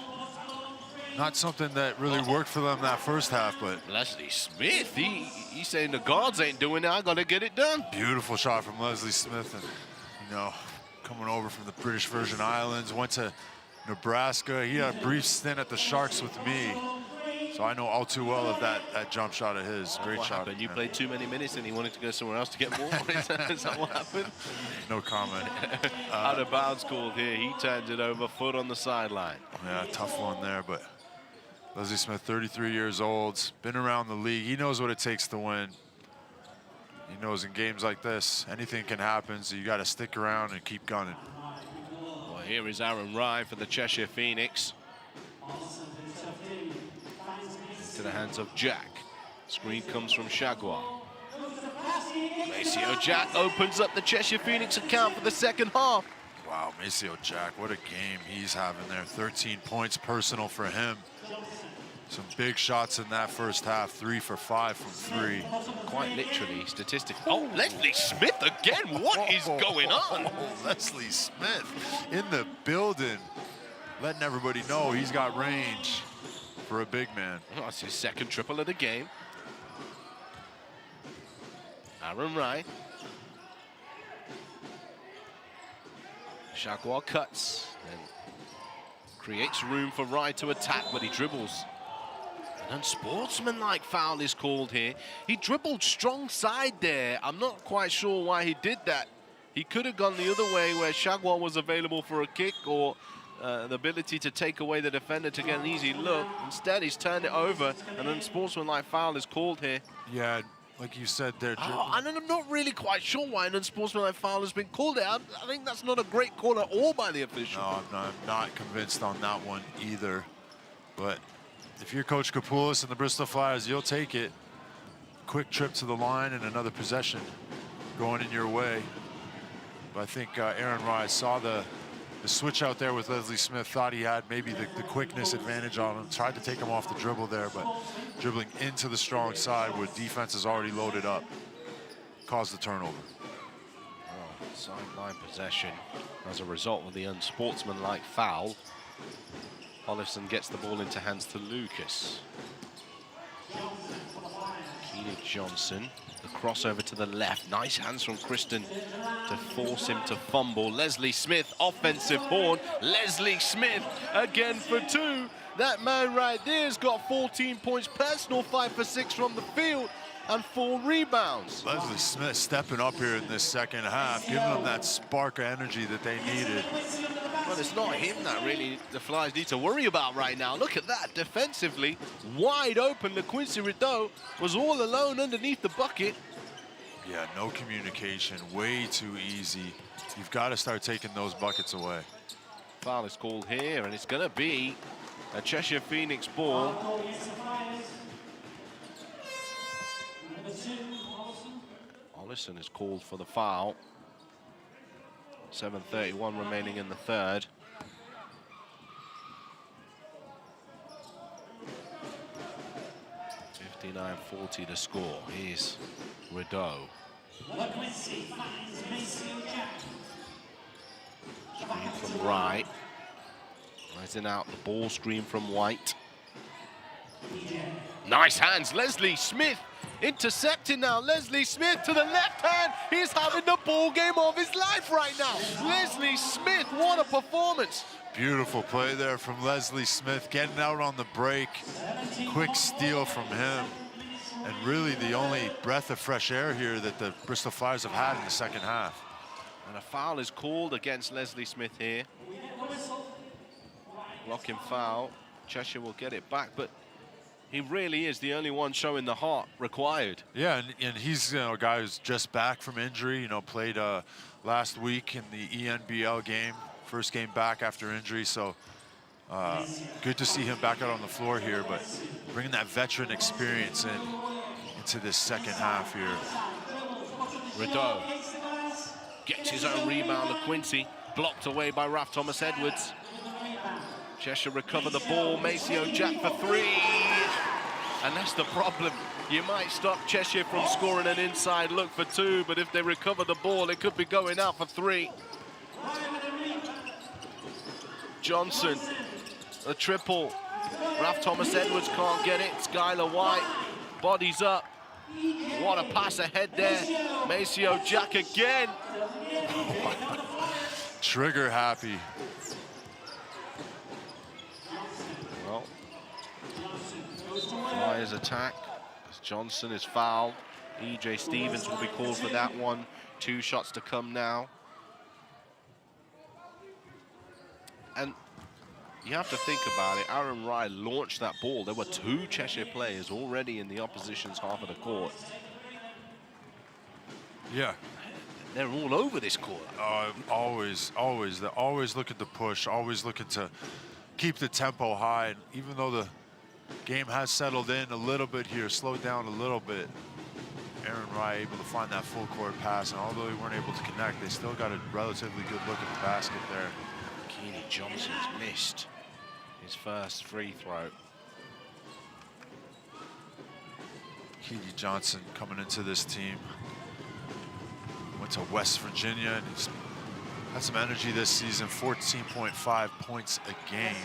not something that really worked for them that first half, but Leslie Smith, he's saying the guards ain't doing it, I gotta get it done. Beautiful shot from Leslie Smith, and you know, coming over from the British Virgin Islands, went to Nebraska. He had a brief stint at the Sharks with me, so I know all too well of that jump shot of his. Great shot. Happened? You played too many minutes and he wanted to go somewhere else to get more? Is that what happened? No comment. Out of bounds called here. He turns it over, foot on the sideline. Yeah, tough one there, but Leslie Smith, 33 years old, been around the league. He knows what it takes to win. He knows in games like this, anything can happen, so you got to stick around and keep gunning. Well, here is Aaron Rye for the Cheshire Phoenix. To the hands of Jack. Screen comes from Shagwar. Maceo Jack opens up the Cheshire Phoenix account for the second half. Wow, Maceo Jack, what a game he's having there. 13 points personal for him. Some big shots in that first half, 3 for 5 from 3. Quite literally, statistically. Oh, Leslie Smith again, what is going on? Leslie Smith in the building, letting everybody know he's got range for a big man. Oh, that's his second triple of the game. Aaron Rye. Shagwar cuts and creates room for Rye to attack, but he dribbles. An unsportsmanlike foul is called here. He dribbled strong side there. I'm not quite sure why he did that. He could have gone the other way where Shagwar was available for a kick, or the ability to take away the defender to get an easy look. Instead, he's turned it over. An unsportsmanlike foul is called here. Yeah, like you said there. Oh, and I'm not really quite sure why an unsportsmanlike foul has been called there. I think that's not a great call at all by the official. No, I'm not convinced on that one either. But if you're Coach Kapoulis and the Bristol Flyers, you'll take it. Quick trip to the line and another possession going in your way. But I think Aaron Rye saw the switch out there with Leslie Smith, thought he had maybe the quickness advantage on him, tried to take him off the dribble there, but dribbling into the strong side where defense is already loaded up, caused the turnover. Oh, sideline possession as a result of the unsportsmanlike foul. Ollison gets the ball into hands to Lucas. Keely Johnson, the crossover to the left. Nice hands from Kristen to force him to fumble. Leslie Smith, offensive board. Leslie Smith again for 2. That man right there has got 14 points personal, 5 for 6 from the field, and 4 rebounds. Leslie Smith stepping up here in this second half, giving them that spark of energy that they needed. Well, it's not him that really the Flyers need to worry about right now. Look at that, defensively, wide open. LaQuincy Rideau was all alone underneath the bucket. Yeah, no communication, way too easy. You've got to start taking those buckets away. Foul is called here, and it's going to be a Cheshire Phoenix ball. Ollison is called for the foul. 7:31 remaining in the third. 59-40 the score. Here's Rideau. Screen from right. Rising out the ball screen from White. Nice hands, Leslie Smith intercepting now. Leslie Smith to the left hand. He's having the ball game of his life right now. Leslie Smith, what a performance. Beautiful play there from Leslie Smith, getting out on the break. Quick steal from him. And really the only breath of fresh air here that the Bristol Flyers have had in the second half. And a foul is called against Leslie Smith here. Blocking foul. Cheshire will get it back, but he really is the only one showing the heart required. Yeah, and he's a guy who's just back from injury, played last week in the ENBL game, first game back after injury, so good to see him back out on the floor here, but bringing that veteran experience into this second half here. Rideau gets his own rebound. LaQuincy blocked away by Ralph Thomas Edwards. Cheshire recover the ball. Maceo Jack for three. And that's the problem. You might stop Cheshire from scoring an inside look for two, but if they recover the ball, it could be going out for three. Johnson, a triple. Ralph Thomas Edwards can't get it. Skylar White, bodies up. What a pass ahead there. Maceo Jack again. Trigger happy. Well, Flyers attack as Johnson is fouled. E.J. Stevens will be called for that one. 2 shots to come now. And you have to think about it. Aaron Rye launched that ball. There were 2 Cheshire players already in the opposition's half of the court. Yeah. They're all over this court. Always. They're always looking to push, always looking to keep the tempo high. And even though the game has settled in a little bit here, slowed down a little bit, Aaron Rye able to find that full court pass. And although they weren't able to connect, they still got a relatively good look at the basket there. Keeney Johnson's missed his first free throw. Keeney Johnson coming into this team. Went to West Virginia and he's had some energy this season, 14.5 points a game.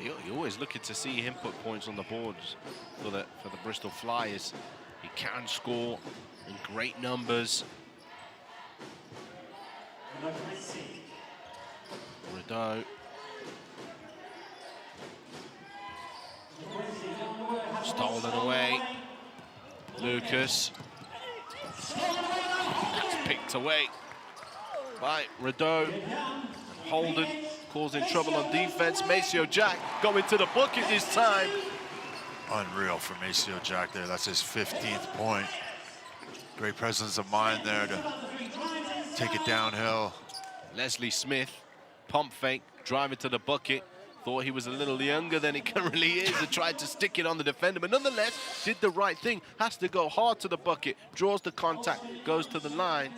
You're always looking to see him put points on the boards for the Bristol Flyers. He can score in great numbers. Rideau. Stolen away. Lucas. That's picked away by Rideau. Holden causing trouble on defense. Maceo Jack going to the bucket this time. Unreal for Maceo Jack there. That's his 15th point. Great presence of mind there to take it downhill. Leslie Smith, pump fake, driving to the bucket. Thought he was a little younger than he currently is and tried to stick it on the defender, but nonetheless did the right thing. Has to go hard to the bucket, draws the contact, goes to the line.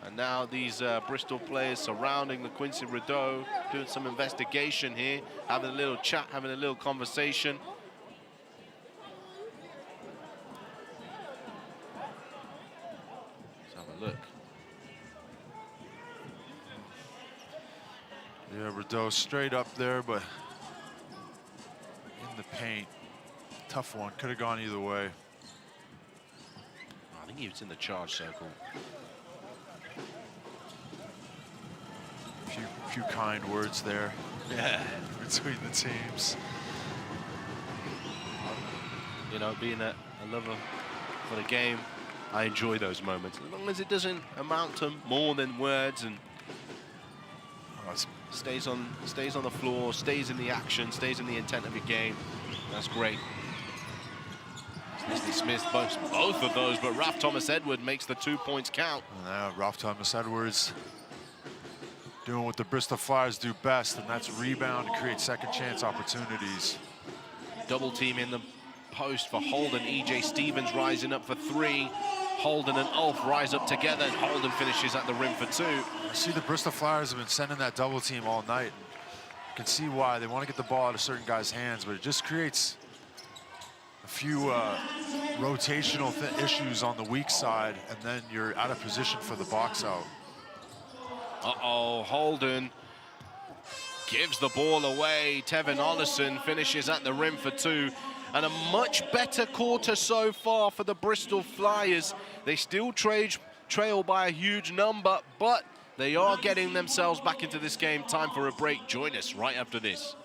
And now these Bristol players surrounding LaQuincy Rideau, doing some investigation here, having a little chat, having a little conversation. Let's have a look. Yeah, Rideau straight up there, but in the paint. Tough one, could have gone either way. I think he was in the charge circle. Few kind words there. Yeah. Between the teams. You know, being a lover for the game, I enjoy those moments. As long as it doesn't amount to more than words and stays on the floor, stays in the action, stays in the intent of your game. That's great. Leslie Smith both of those, but Ralph Thomas Edwards makes the 2 points count. Ralph Thomas Edwards doing what the Bristol Flyers do best, and that's rebound and create second chance opportunities. Double team in the post for Holden. E.J. Stevens rising up for 3. Holden and Ulf rise up together, and Holden finishes at the rim for 2. I see the Bristol Flyers have been sending that double team all night. You can see why. They want to get the ball out of certain guys' hands, but it just creates a few rotational issues on the weak side, and then you're out of position for the box out. Uh-oh, Holden gives the ball away. Tevin Ollison finishes at the rim for 2. And a much better quarter so far for the Bristol Flyers. They still trail by a huge number, but they are getting themselves back into this game. Time for a break. Join us right after this.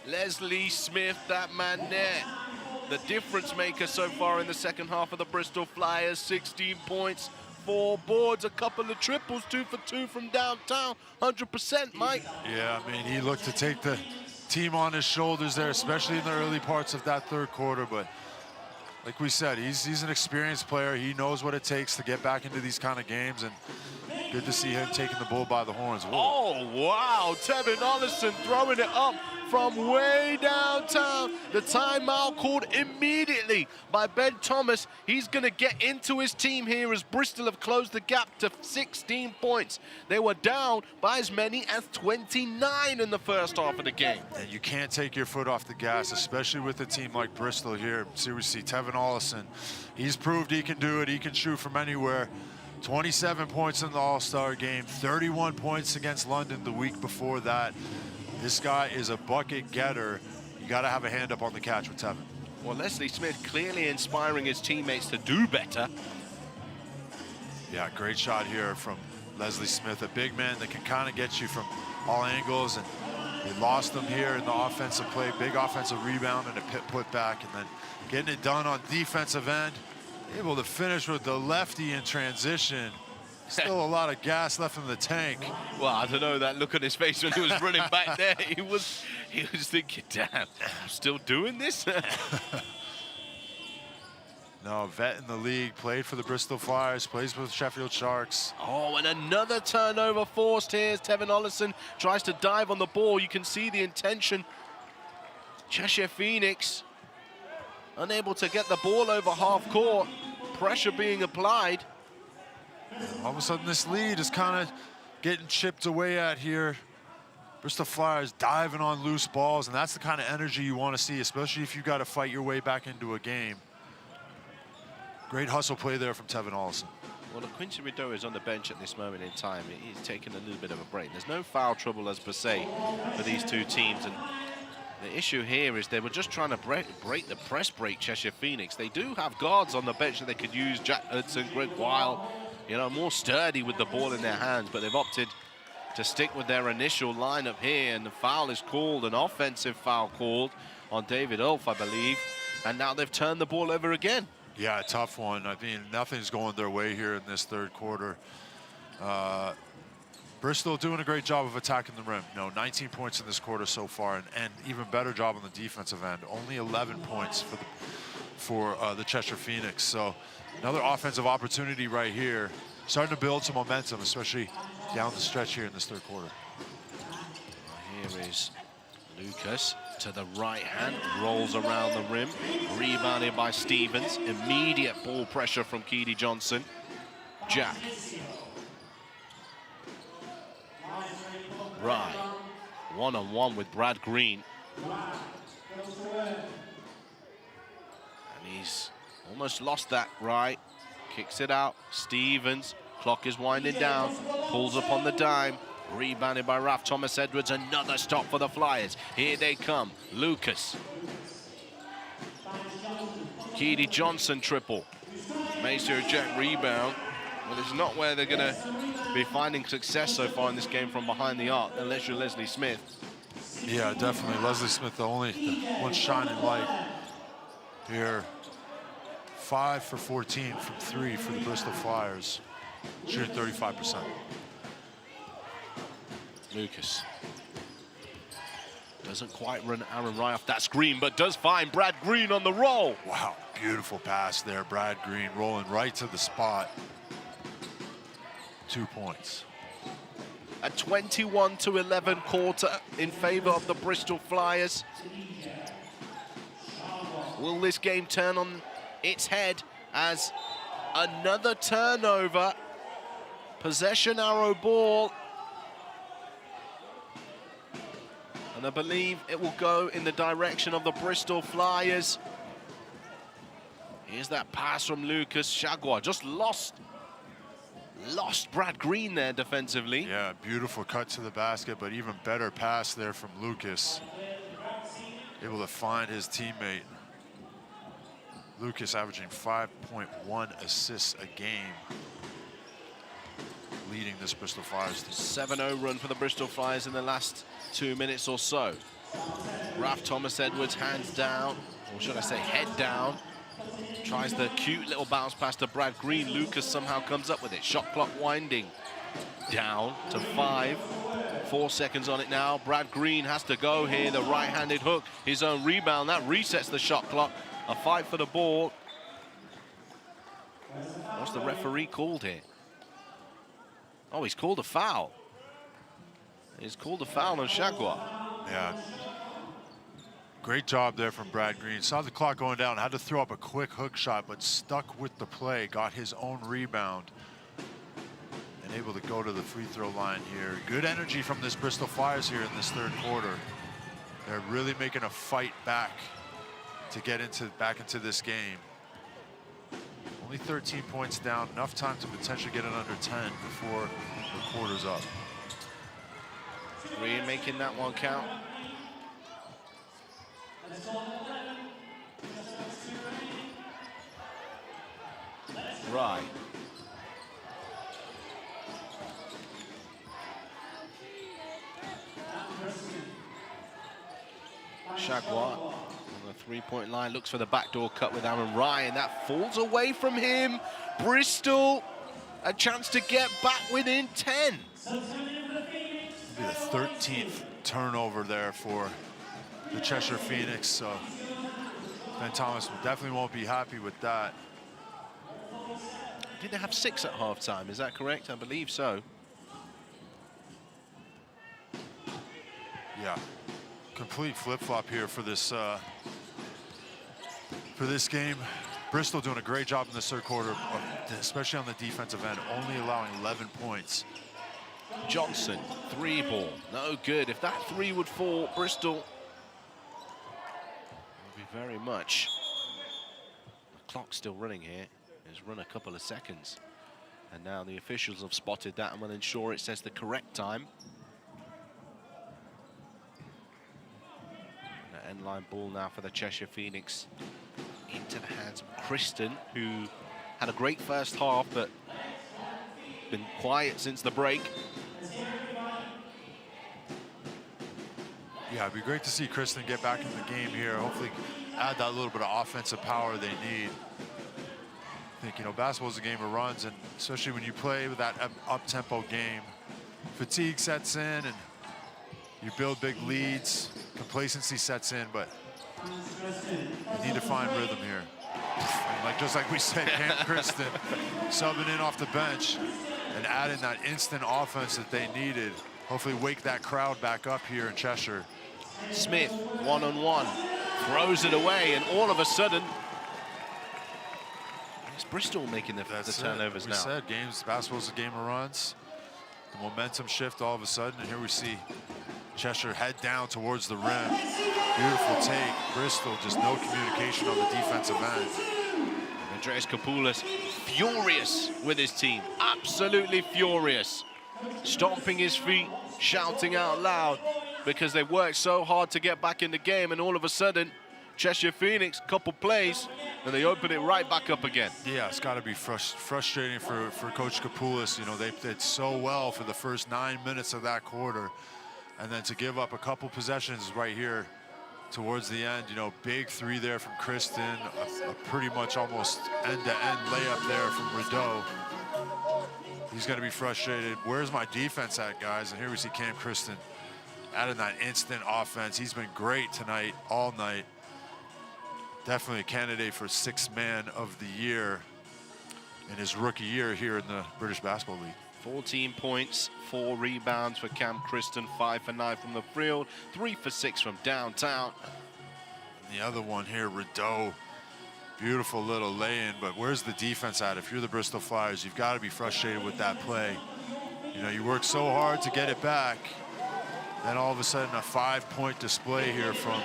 Leslie Smith, that man there, the difference maker so far in the second half of the Bristol Flyers. 16 points, 4 boards, a couple of triples, 2 for 2 from downtown. 100%, Mike. Yeah, I mean, he looked to take the team on his shoulders there, especially in the early parts of that third quarter. But like we said, he's an experienced player. He knows what it takes to get back into these kind of games, and good to see him taking the bull by the horns. Whoa. Oh, wow. Tevin Ollison throwing it up from way downtown. The timeout called immediately by Ben Thomas. He's going to get into his team here as Bristol have closed the gap to 16 points. They were down by as many as 29 in the first half of the game. And you can't take your foot off the gas, especially with a team like Bristol here. Seriously, Tevin Ollison, he's proved he can do it. He can shoot from anywhere. 27 points in the All-Star game, 31 points against London the week before that. This guy is a bucket getter. You got to have a hand up on the catch with Tevin. Well, Leslie Smith clearly inspiring his teammates to do better. Yeah, great shot here from Leslie Smith, a big man that can kind of get you from all angles. And they lost him here in the offensive play, big offensive rebound and a put back, and then getting it done on defensive end. Able to finish with the lefty in transition. Still a lot of gas left in the tank. Well, I don't know, that look on his face when he was running back there, he was thinking, damn, I'm still doing this? No, vet in the league, played for the Bristol Flyers, plays with Sheffield Sharks. Oh, and another turnover forced here. Tevin Ollison tries to dive on the ball. You can see the intention. Cheshire Phoenix unable to get the ball over half court. Pressure being applied. All of a sudden, this lead is kind of getting chipped away at here. Bristol Flyers diving on loose balls, and that's the kind of energy you want to see, especially if you've got to fight your way back into a game. Great hustle play there from Tevin Ollison. Well, Quincy Rideau is on the bench at this moment in time. He's taking a little bit of a break. There's no foul trouble as per se for these two teams, and the issue here is they were just trying to break the press break, Cheshire Phoenix. They do have guards on the bench that they could use. Jack Hudson, Greg Weil, you know, more sturdy with the ball in their hands, but they've opted to stick with their initial lineup here, and the foul is called, an offensive foul called on David Ulf, I believe, and now they've turned the ball over again. Yeah, a tough one. I mean, nothing's going their way here in this third quarter. Bristol doing a great job of attacking the rim. You know, 19 points in this quarter so far, and even better job on the defensive end. Only 11 points for the for the Cheshire Phoenix. So another offensive opportunity right here. Starting to build some momentum, especially down the stretch here in this third quarter. Here is Lucas to the right hand, rolls around the rim, rebounded by Stevens. Immediate ball pressure from Keedy Johnson. Jack. Right. One-on-one with Brad Green. And he's almost lost that, right? Kicks it out. Stevens. Clock is winding down. Pulls up on the dime. Rebounded by Ralph Thomas Edwards. Another stop for the Flyers. Here they come. Lucas. Keedy Johnson triple. Maceo Jack rebound. Well, it's not where they're going to be finding success so far in this game from behind the arc, unless you're Leslie Smith. Yeah, definitely. Leslie Smith, the one shining light here. 5 for 14 from 3 for the Bristol Flyers. Shooting 35%. Lucas. Doesn't quite run Aaron Rye off that screen, but does find Brad Green on the roll. Wow, beautiful pass there. Brad Green rolling right to the spot. 2 points. A 21-11 quarter in favor of the Bristol Flyers. Will this game turn on its head as another turnover? Possession arrow ball. And I believe it will go in the direction of the Bristol Flyers. Here's that pass from Lucas. Shagwa just lost Brad Green there defensively. Yeah, beautiful cut to the basket, but even better pass there from Lucas. Able to find his teammate. Lucas averaging 5.1 assists a game, leading this Bristol Flyers team. 7-0 run for the Bristol Flyers in the last 2 minutes or so. Ralph Thomas Edwards hands down, or should I say head down. Tries the cute little bounce pass to Brad Green. Lucas somehow comes up with it. Shot clock winding down to 5. 4 seconds on it now. Brad Green has to go here. The right-handed hook, his own rebound. That resets the shot clock. A fight for the ball. What's the referee called here? Oh, he's called a foul. He's called a foul on Shagwa. Yeah. Great job there from Brad Green. Saw the clock going down, had to throw up a quick hook shot, but stuck with the play, got his own rebound, and able to go to the free throw line here. Good energy from this Bristol Flyers here in this third quarter. They're really making a fight back to get back into this game. Only 13 points down, enough time to potentially get it under 10 before the quarter's up. Green making that one count. Right. Shagwa on the three-point line, looks for the backdoor cut with Aaron Ryan. That falls away from him. Bristol, a chance to get back within 10. It'll be the 13th turnover there for the Cheshire Phoenix, so Ben Thomas definitely won't be happy with that. Did they have 6 at halftime? Is that correct? I believe so. Yeah, complete flip-flop here for this game. Bristol doing a great job in the third quarter, especially on the defensive end, only allowing 11 points. Johnson, 3 ball, no good. If that 3 would fall, Bristol would be very much. The clock's still running here. It's run a couple of seconds. And now the officials have spotted that and will ensure it says the correct time. And an end line ball now for the Cheshire Phoenix into the hands of Kristen, who had a great first half, but been quiet since the break. Yeah, it'd be great to see Kristen get back in the game here. Hopefully add that little bit of offensive power they need. I think, you know, basketball is a game of runs, and especially when you play with that up-tempo game, fatigue sets in and you build big leads, complacency sets in, but you need to find rhythm here. Like just like we said, Cam Kristen subbing in off the bench and adding that instant offense that they needed. Hopefully wake that crowd back up here in Cheshire. Smith, one-on-one, throws it away, and all of a sudden, it's Bristol making the turnovers now. We said basketball's a game of runs. The momentum shift all of a sudden, and here we see Cheshire head down towards the rim. Beautiful take. Bristol, just no communication on the defensive end. Andreas Kapoulas, furious with his team, absolutely furious. Stomping his feet, shouting out loud, because they worked so hard to get back in the game, and all of a sudden, Cheshire Phoenix, couple plays, and they open it right back up again. Yeah, it's got to be frustrating for Coach Kapoulas. You know, they did so well for the first 9 minutes of that quarter, and then to give up a couple possessions right here towards the end. You know, big three there from Kristen, a pretty much almost end-to-end layup there from Rideau. He's going to be frustrated. Where's my defense at, guys? And here we see Cam Kristen adding that instant offense. He's been great tonight, all night. Definitely a candidate for Sixth Man of the Year in his rookie year here in the British Basketball League. 14 points, 4 rebounds for Cam Kristen, 5 for 9 from the field, 3 for 6 from downtown. And the other one here, Rideau, beautiful little lay-in, but where's the defense at? If you're the Bristol Flyers, you've got to be frustrated with that play. You know, you work so hard to get it back, then all of a sudden a 5-point display here from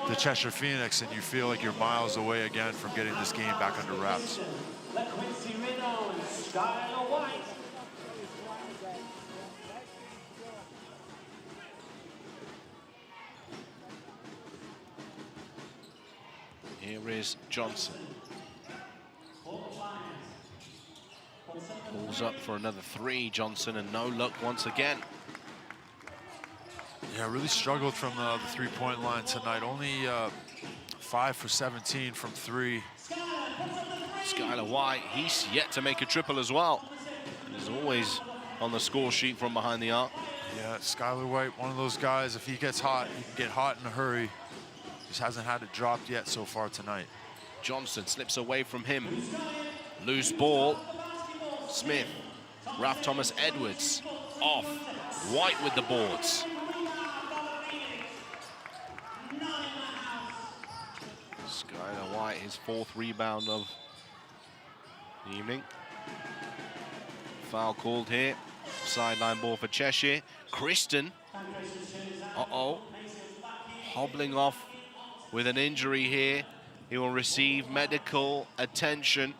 the Cheshire Phoenix, and you feel like you're miles away again from getting this game back under wraps. Here is Johnson. Pulls up for another 3, Johnson, and no luck once again. Yeah, really struggled from the three-point line tonight. Only 5 for 17 from 3. Skylar White, he's yet to make a triple as well. He's always on the score sheet from behind the arc. Yeah, Skylar White, one of those guys, if he gets hot, he can get hot in a hurry. Just hasn't had it dropped yet so far tonight. Johnson slips away from him. Loose ball. Smith, Ralph Thomas Edwards, off. White with the boards. Skylar White, his 4th rebound of the evening. Foul called here. Sideline ball for Cheshire. Kristen. Hobbling off with an injury here. He will receive medical attention.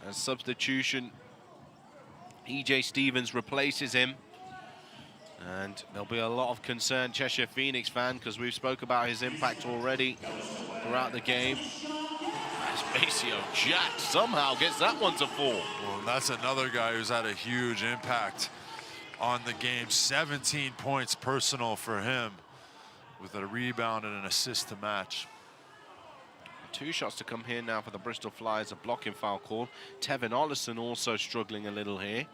As substitution, E.J. Stevens replaces him. And there'll be a lot of concern, Cheshire Phoenix fan, because we've spoke about his impact already throughout the game. As Maceo Jack somehow gets that one to fall. Well, that's another guy who's had a huge impact on the game. 17 points personal for him, with a rebound and an assist to match. 2 shots to come here now for the Bristol Flyers, a blocking foul call. Tevin Ollison also struggling a little here.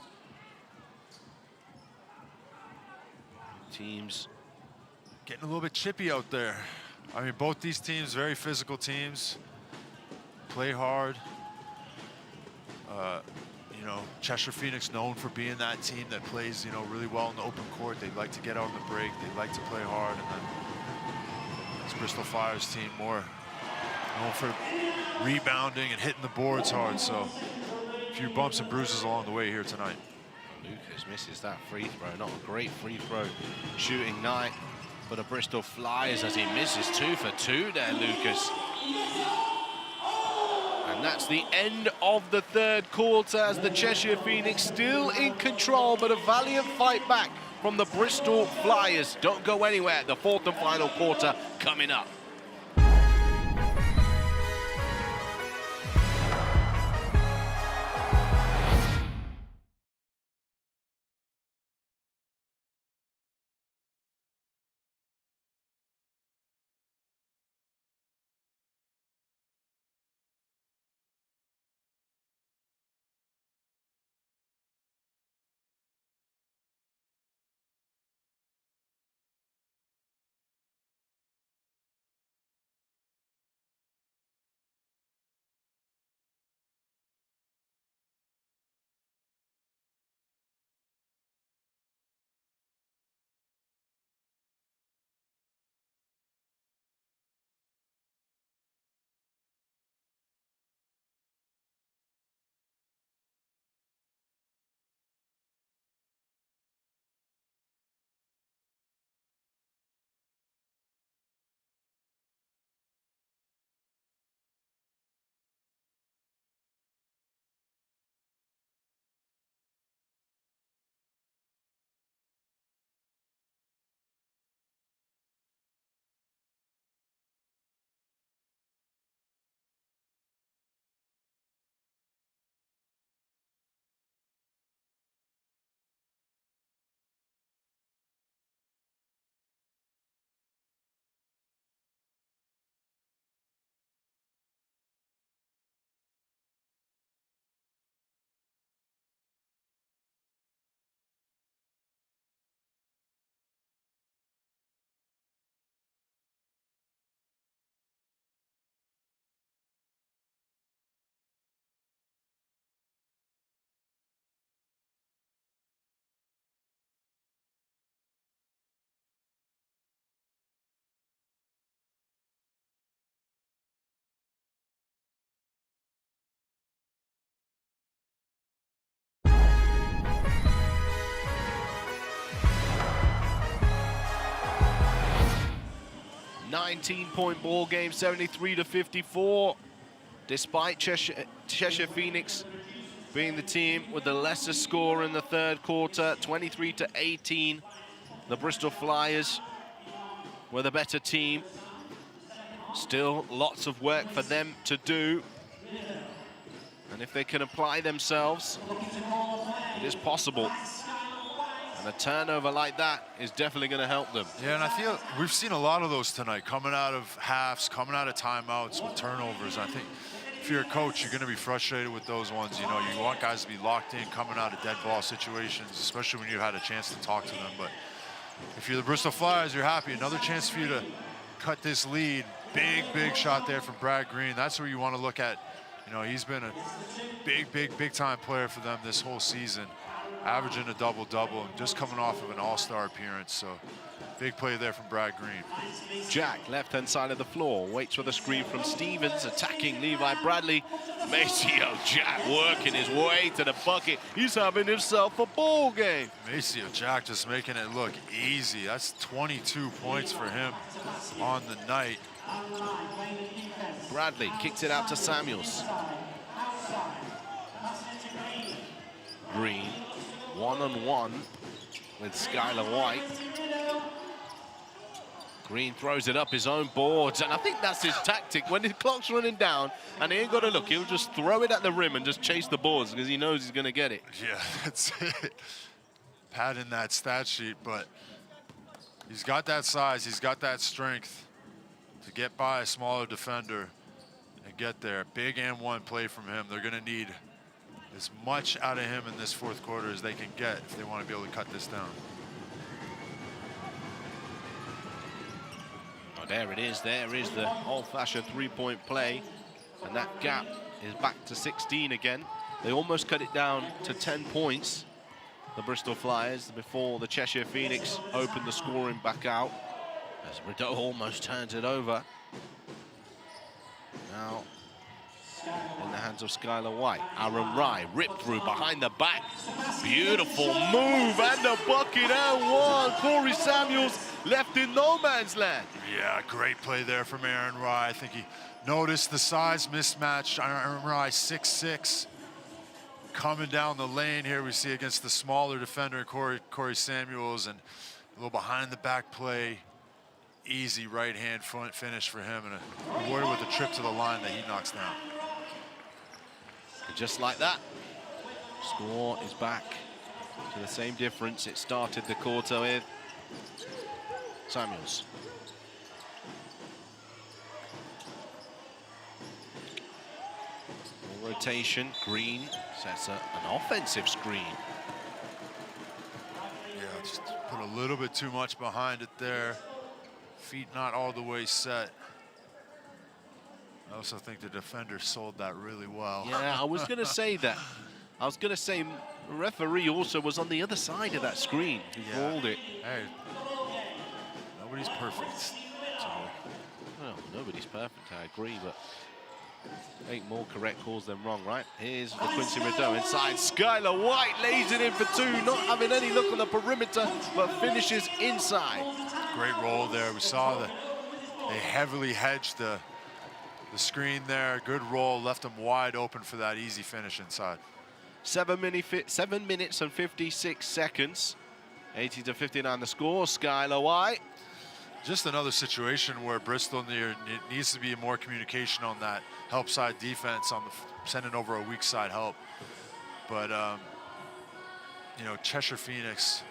Teams getting a little bit chippy out there. I mean, both these teams, very physical teams, play hard. You know, Cheshire Phoenix known for being that team that plays, you know, really well in the open court. They like to get out on the break. They like to play hard. And then this Bristol Flyers team more known for rebounding and hitting the boards hard. So a few bumps and bruises along the way here tonight. Lucas misses that free throw. Not a great free throw shooting night for the Bristol Flyers, as he misses 2 for 2 there, Lucas. And that's the end of the 3rd quarter, as the Cheshire Phoenix still in control, but a valiant fight back from the Bristol Flyers. Don't go anywhere. The 4th and final quarter coming up. 19-point ball game, 73-54. Despite Cheshire Phoenix being the team with the lesser score in the third quarter, 23-18. The Bristol Flyers were the better team. Still lots of work for them to do. And if they can apply themselves, it is possible. And a turnover like that is definitely going to help them. Yeah, and I feel we've seen a lot of those tonight, coming out of halves, coming out of timeouts with turnovers. I think if you're a coach, you're going to be frustrated with those ones. You know, you want guys to be locked in, coming out of dead ball situations, especially when you've had a chance to talk to them. But if you're the Bristol Flyers, you're happy. Another chance for you to cut this lead. Big shot there from Brad Green. That's where you want to look at. You know, he's been a big time player for them this whole season, averaging a double-double and just coming off of an all-star appearance. So big play there from Brad Green. Jack, left-hand side of the floor, waits for the screen from Stevens, attacking Levi Bradley. Maceo Jack working his way to the bucket. He's having himself a ball game. Maceo Jack just making it look easy. That's 22 points for him on the night. Bradley kicks it out to Samuels. Green, one-on-one with Skylar White. Green throws it up his own boards, and I think that's his tactic. When the clock's running down and he ain't got to look, he'll just throw it at the rim and just chase the boards because he knows he's going to get it. Yeah, that's it. Padding that stat sheet, but he's got that size, he's got that strength to get by a smaller defender and get there. Big and one play from him. They're going to need as much out of him in this fourth quarter as they can get if they want to be able to cut this down. Oh, there it is. There is the old-fashioned three-point play. And that gap is back to 16 again. They almost cut it down to 10 points, the Bristol Flyers, before the Cheshire Phoenix opened the scoring back out. As Rideau almost turns it over. Now, in the hands of Skylar White. Aaron Rye, ripped through behind the back. Beautiful move and a bucket and one. Corey Samuels left in no man's land. Yeah, great play there from Aaron Rye. I think he noticed the size mismatch. Aaron Rye, 6'6", coming down the lane here. We see against the smaller defender, Corey Samuels, and a little behind the back play. Easy right-hand front finish for him, and rewarded with a trip to the line that he knocks down. And just like that, score is back to the same difference it started the quarter with. Samuels. Rotation. Green sets an offensive screen. Yeah, just put a little bit too much behind it there. Feet not all the way set. I also think the defender sold that really well. Yeah, I was going to say that. I was going to say the referee also was on the other side of that screen. He called it. Hey, nobody's perfect. So. Well, nobody's perfect, I agree, but ain't more correct calls than wrong, right? Here's the Quincy Rideau inside. Skylar White lays it in for two, not having any look on the perimeter, but finishes inside. Great roll there. We saw they heavily hedged the screen there. Good roll, left them wide open for that easy finish inside. 7 minutes and 56 seconds. 80-59 the score. Skylar White. Just another situation where Bristol needs to be more communication on that help side defense, on the sending over a weak side help. But you know, Cheshire Phoenix,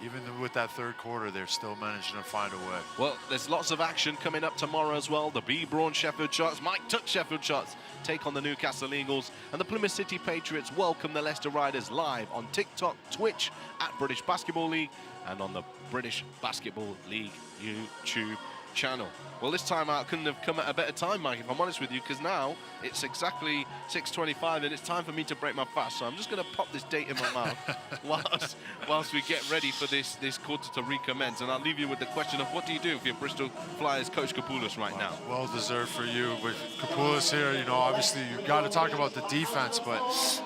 even with that third quarter, they're still managing to find a way. Well, there's lots of action coming up tomorrow as well. The B. Braun Sheffield Sharks, Mike Tuck Sheffield Sharks take on the Newcastle Eagles, and the Plymouth City Patriots welcome the Leicester Riders live on TikTok, Twitch, at British Basketball League, and on the British Basketball League YouTube channel. Well, this time out couldn't have come at a better time, Mike, if I'm honest with you, because now it's exactly 6:25 and it's time for me to break my fast. So I'm just going to pop this date in my mouth whilst we get ready for this quarter to recommence. And I'll leave you with the question of what do you do if you're Bristol Flyers coach Kapoulas right now? Well deserved for you. With Kapoulas here, you know, obviously you've got to talk about the defense, but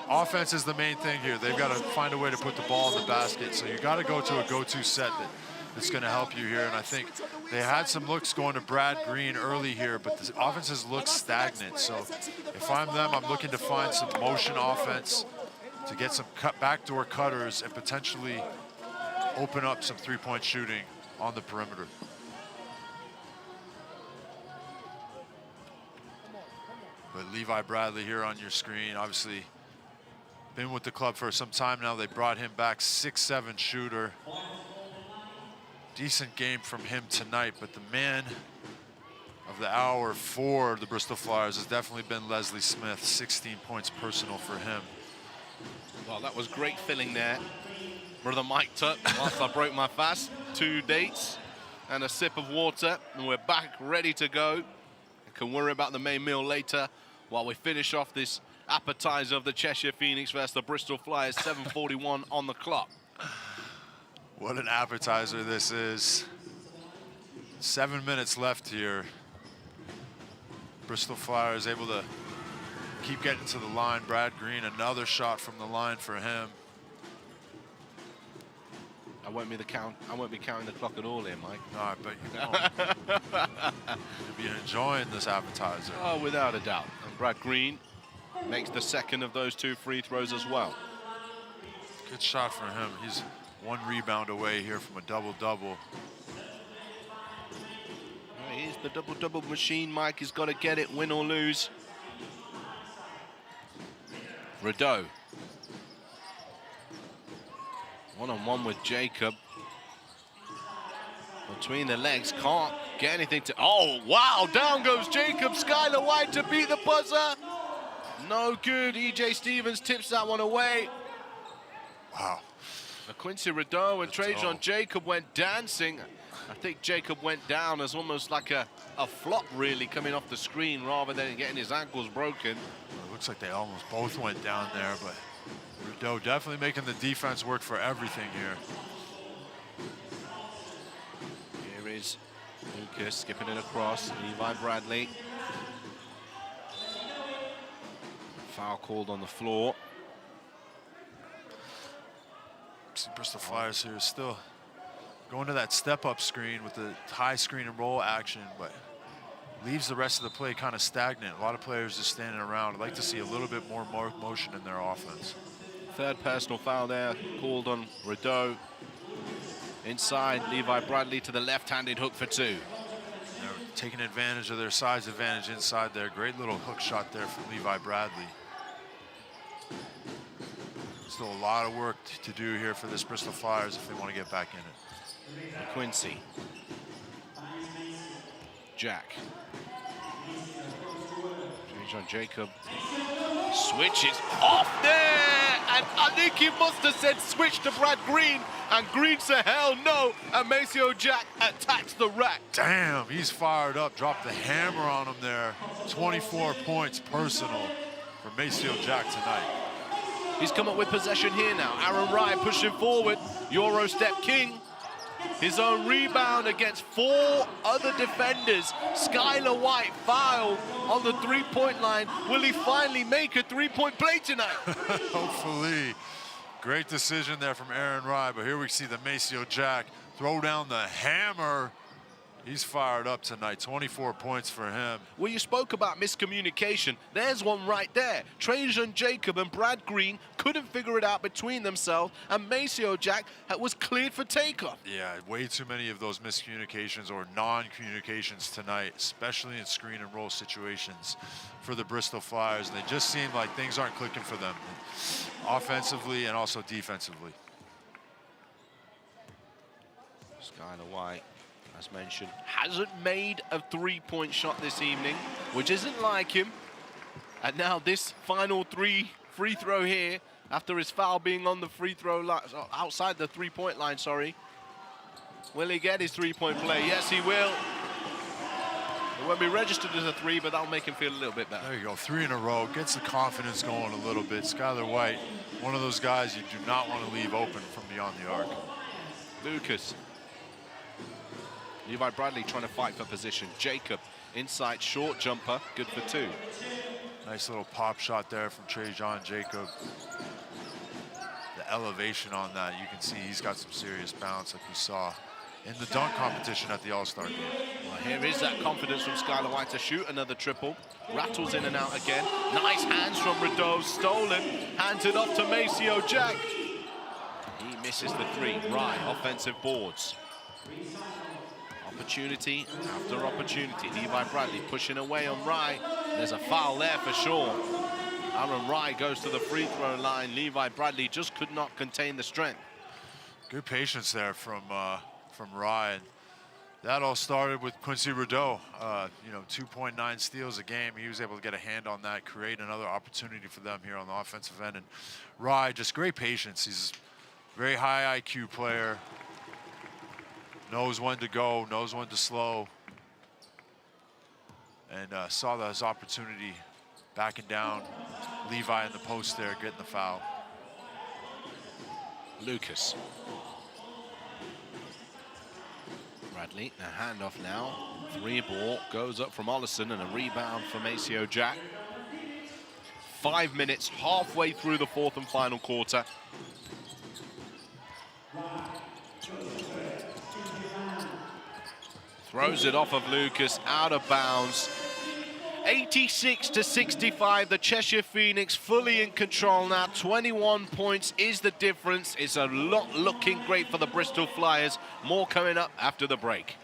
offense is the main thing here. They've got to find a way to put the ball in the basket. So you got to go to a go-to set that that's going to help you here. And I think they had some looks going to Brad Green early here, but the offenses look stagnant. So if I'm them, I'm looking to find some motion offense to get some backdoor cutters and potentially open up some three-point shooting on the perimeter. But Levi Bradley here on your screen, obviously been with the club for some time now. They brought him back, 6'7" shooter. Decent game from him tonight, but the man of the hour for the Bristol Flyers has definitely been Leslie Smith. 16 points personal for him. Well, that was great filling there. Brother mic'd up whilst I broke my fast. 2 dates and a sip of water, and we're back ready to go. I can worry about the main meal later while we finish off this appetizer of the Cheshire Phoenix versus the Bristol Flyers. 7:41 on the clock. What an appetizer this is. 7 minutes left here. Bristol Flyers able to keep getting to the line. Brad Green, another shot from the line for him. I won't be counting the clock at all here, Mike. No, I bet you won't. You'll be enjoying this appetizer. Oh, without a doubt. And Brad Green makes the second of those 2 free throws as well. Good shot for him. He's 1 rebound away here from a double-double. He's the double-double machine, Mike. He's got to get it, win or lose. Rideau. One-on-one with Jacob. Between the legs, can't get anything to... Oh, wow, down goes Jacob. Skylar White to beat the buzzer. No good. E.J. Stevens tips that one away. Wow. Quincy Rideau and Trajan Jacob went dancing. I think Jacob went down as almost like a flop, really, coming off the screen rather than getting his ankles broken. It looks like they almost both went down there, but Rideau definitely making the defense work for everything here. Here is Lucas skipping it across. Levi Bradley. Foul called on the floor. See Bristol Flyers here still going to that step-up screen with the high screen and roll action, but leaves the rest of the play kind of stagnant. A lot of players just standing around. I'd like to see a little bit more motion in their offense. Third personal foul there called on Rideau. Inside, Levi Bradley to the left-handed hook for 2. They're taking advantage of their size advantage inside there. Great little hook shot there from Levi Bradley. Still a lot of work to do here for this Bristol Flyers if they want to get back in it. Quincy. Jack. Change on Jacob. Switches off there! And I think he must have said switch to Brad Green. And Green said, hell no. And Maceo Jack attacks the rack. Damn, he's fired up. Dropped the hammer on him there. 24 points personal for Maceo Jack tonight. He's come up with possession here now. Aaron Wright pushing forward. Euro step king. His own rebound against 4 other defenders. Skylar White fouled on the 3-point line. Will he finally make a 3-point play tonight? Hopefully. Great decision there from Aaron Wright. But here we see the Maceo Jack throw down the hammer. He's fired up tonight. 24 points for him. Well, you spoke about miscommunication. There's one right there. Trajan Jacob and Brad Green couldn't figure it out between themselves, and Maceo Jack was cleared for takeoff. Yeah, way too many of those miscommunications or non-communications tonight, especially in screen and roll situations for the Bristol Flyers. They just seem like things aren't clicking for them, offensively and also defensively. Skylar White, as mentioned, hasn't made a 3-point shot this evening, which isn't like him. And now this final free throw here, after his foul being on the free throw line, outside the 3-point line, sorry. Will he get his 3-point play? Yes, he will. It won't be registered as a 3, but that'll make him feel a little bit better. There you go, 3 in a row, gets the confidence going a little bit. Skylar White, one of those guys you do not want to leave open from beyond the arc. Lucas. Levi Bradley trying to fight for position. Jacob, inside short jumper, good for 2. Nice little pop shot there from Trajan Jacob. The elevation on that, you can see he's got some serious bounce like we saw in the dunk competition at the All-Star game. Well, here is that confidence from Skylar White to shoot another triple. Rattles in and out again. Nice hands from Rideau, stolen. Hands it off to Maceo Jack. He misses the three. Rye, offensive boards. Opportunity after opportunity. Levi Bradley pushing away on Rye. There's a foul there for sure. Aaron Rye goes to the free throw line. Levi Bradley just could not contain the strength. Good patience there from Rye. That all started with Quincy Rideau. 2.9 steals a game. He was able to get a hand on that, create another opportunity for them here on the offensive end. And Rye, just great patience. He's a very high IQ player. Knows when to go, knows when to slow. And saw his opportunity backing down. Levi in the post there, getting the foul. Lucas. Bradley, a handoff now. Three ball goes up from Ollison and a rebound for Maceo Jack. 5 minutes, halfway through the fourth and final quarter. Throws it off of Lucas, out of bounds. 86-65, the Cheshire Phoenix fully in control now. 21 points is the difference. It's a lot looking great for the Bristol Flyers. More coming up after the break.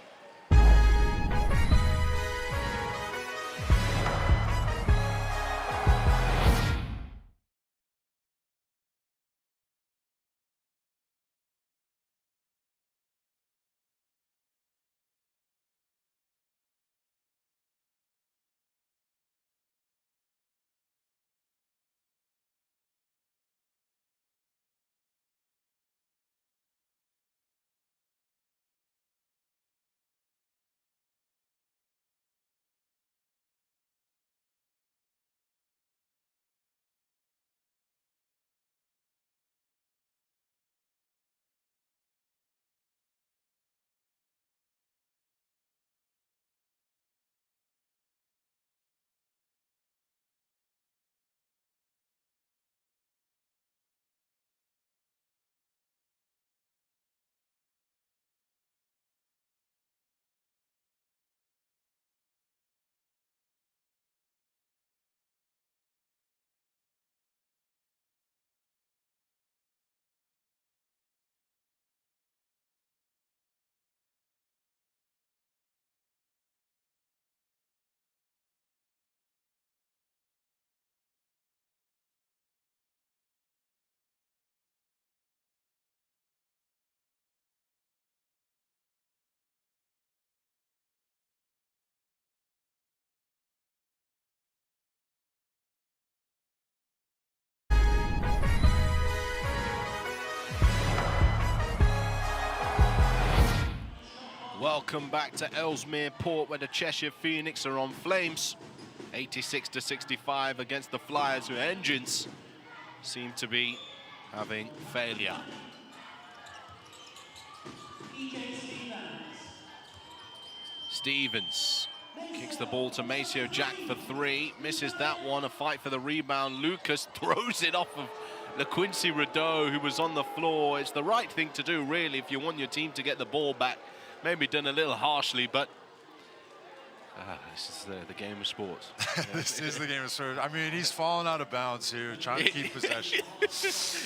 Welcome back to Ellesmere Port, where the Cheshire Phoenix are on flames. 86-65 against the Flyers, whose engines seem to be having failure. Stevens kicks the ball to Maceo Jack for three, misses that one. A fight for the rebound. Lucas throws it off of LaQuincy Rideau, who was on the floor. It's the right thing to do, really, if you want your team to get the ball back. Maybe done a little harshly, but this is the game of sports. This is the game of sports. I mean, he's falling out of bounds here, trying to keep possession.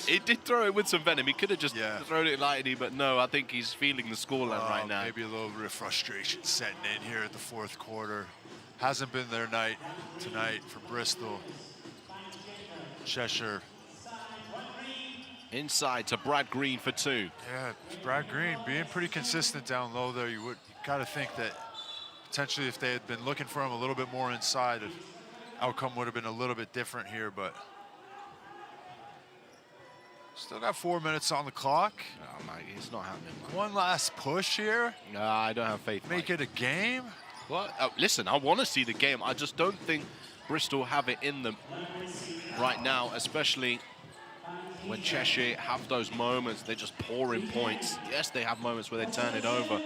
He did throw it with some venom. He could have just thrown it lightly, but no, I think he's feeling the scoreline right now. Maybe a little bit of frustration setting in here at the fourth quarter. Hasn't been their night tonight for Bristol. Cheshire. Inside to Brad Green for two. Yeah, Brad Green being pretty consistent down low there. You got to think that potentially if they had been looking for him a little bit more inside, the outcome would have been a little bit different here, but still got 4 minutes on the clock. Oh, Mike, it's not happening, Mike. One last push here. No, I don't have faith, Make Mike. it a game. What? Oh, listen, I want to see the game. I just don't think Bristol have it in them right now, especially when Cheshire have those moments, they just pour in points. Yes, they have moments where they turn it over.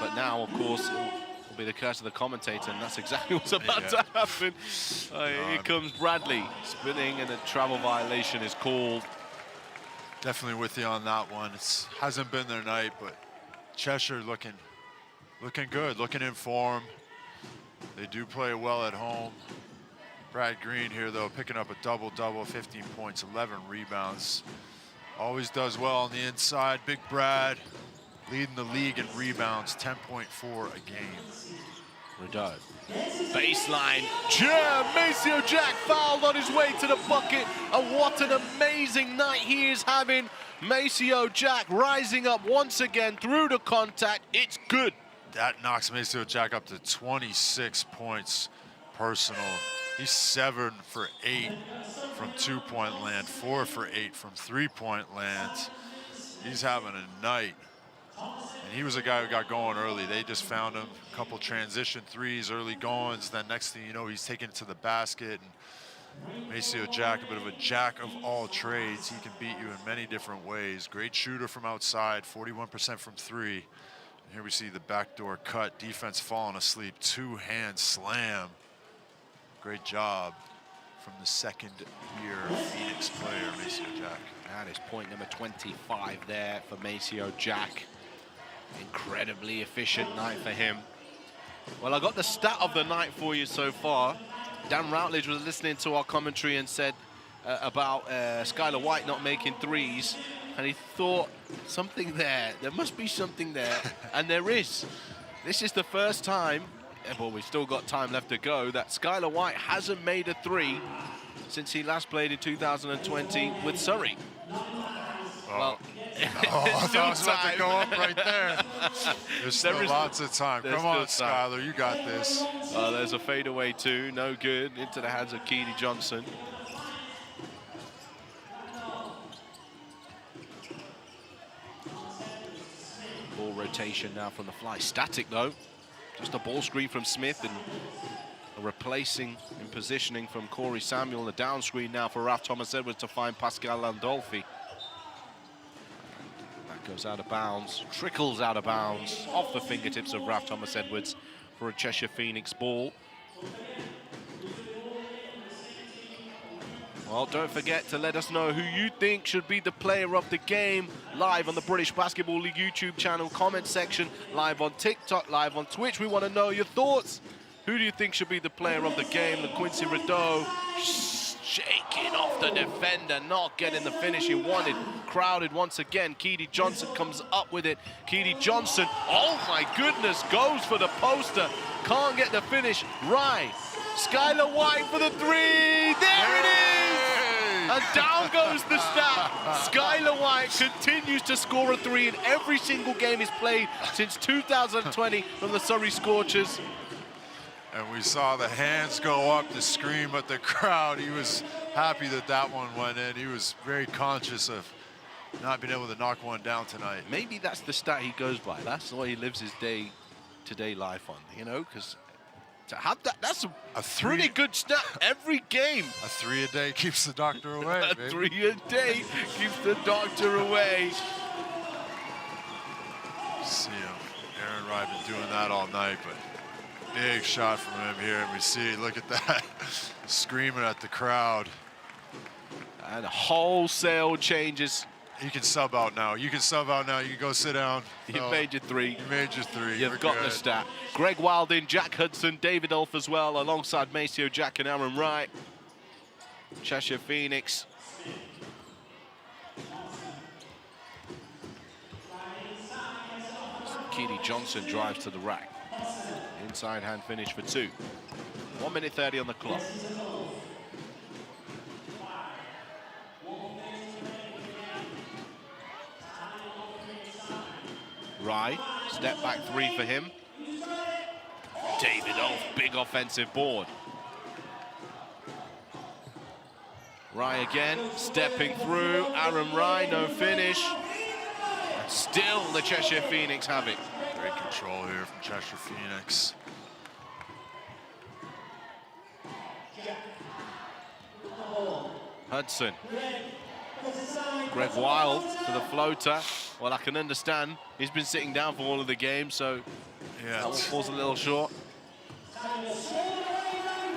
But now, of course, it will be the curse of the commentator, and that's exactly what's about to happen. Here comes Bradley spinning, and a travel violation is called. Definitely with you on that one. It hasn't been their night, but Cheshire looking good, looking in form. They do play well at home. Brad Green here, though, picking up a double-double, 15 points, 11 rebounds. Always does well on the inside. Big Brad leading the league in rebounds, 10.4 a game. Rideau. Baseline. Jam. Maceo Jack fouled on his way to the bucket. And what an amazing night he is having. Maceo Jack rising up once again through the contact. It's good. That knocks Maceo Jack up to 26 points personal. He's 7 for 8 from 2-point land, 4 for 8 from 3-point land. He's having a night. And he was a guy who got going early. They just found him a couple transition threes, early goings. Then next thing you know, he's taking it to the basket. And Maceo Jack, a bit of a jack of all trades. He can beat you in many different ways. Great shooter from outside, 41% from 3. And here we see the backdoor cut, defense falling asleep, two-hand slam. Great job from the second-year Phoenix player, Maceo Jack. That is point number 25 there for Maceo Jack. Incredibly efficient night for him. Well, I got the stat of the night for you so far. Dan Routledge was listening to our commentary and said about Skylar White not making threes, and he thought something there. There must be something there, and there is. This is the first time, well, we've still got time left to go, that Skylar White hasn't made a three since he last played in 2020 with Surrey. Well, I thought I was about to go up right there. There's still lots of time. Come on, Skylar, you got this. There's a fadeaway too, no good, into the hands of Keedy Johnson. Ball rotation now from the Fly. Static though, just a ball screen from Smith and a replacing and positioning from Corey Samuel. The down screen now for Ralph Thomas Edwards to find Pascal Landolfi. Goes out of bounds, trickles out of bounds, off the fingertips of Ralph Thomas Edwards for a Cheshire Phoenix ball. Well, don't forget to let us know who you think should be the player of the game live on the British Basketball League YouTube channel, comment section, live on TikTok, live on Twitch. We want to know your thoughts. Who do you think should be the player of the game? The Quincy Rideau shaking off the defender, not getting the finish he wanted. Crowded once again. Keedy Johnson comes up with it. Keedy Johnson, oh my goodness, goes for the poster. Can't get the finish. Right. Skylar White for the three. There it is! And down goes the stat. Skylar White continues to score a three in every single game he's played since 2020 from the Surrey Scorchers. And we saw the hands go up to scream at the crowd. He was happy that that one went in. He was very conscious of not being able to knock one down tonight. Maybe that's the stat he goes by. That's what he lives his day-to-day life on, you know, because to have that, that's a pretty good stat every game. A three a day keeps the doctor away, A three a day keeps the doctor away. See him. Aaron Rye been doing that all night, but big shot from him here, and we see, look at that, screaming at the crowd. And wholesale changes. You can sub out now. You can sub out now. You can go sit down. You've made your three. You made your three. You've got the stat. Greg Wilding, Jack Hudson, David Ulf as well, alongside Maceo Jack and Aaron Wright. Cheshire Phoenix. Keedy Johnson drives to the rack. Inside hand finish for two. 1 minute 30 on the clock. Rye, step back three for him. David Ulf, big offensive board. Rye again, stepping through. Aaron Rye, no finish. And still the Cheshire Phoenix have it. Great control here from Cheshire Phoenix. Hudson. Greg Wild to the floater. Well, I can understand. He's been sitting down for all of the games, so yeah, that one falls a little short.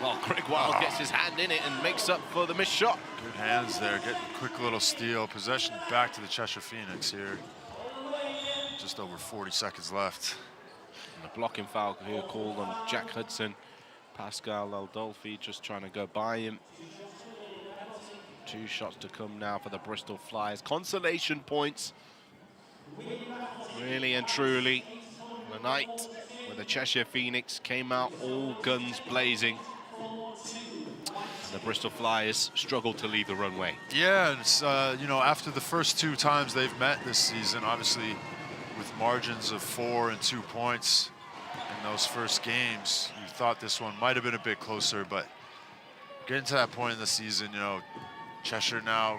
Well, Greg Wild gets his hand in it and makes up for the missed shot. Good hands there, getting a quick little steal. Possession back to the Cheshire Phoenix here. Just over 40 seconds left. And a blocking foul here called on Jack Hudson. Pascal Aldolfi just trying to go by him. 2 shots to come now for the Bristol Flyers. Consolation points. Really and truly, the night where the Cheshire Phoenix came out all guns blazing. And the Bristol Flyers struggled to leave the runway. Yeah, and it's, you know, after the first 2 times they've met this season, obviously with margins of 4 and 2 points in those first games, you thought this one might have been a bit closer, but getting to that point in the season, you know, Cheshire now,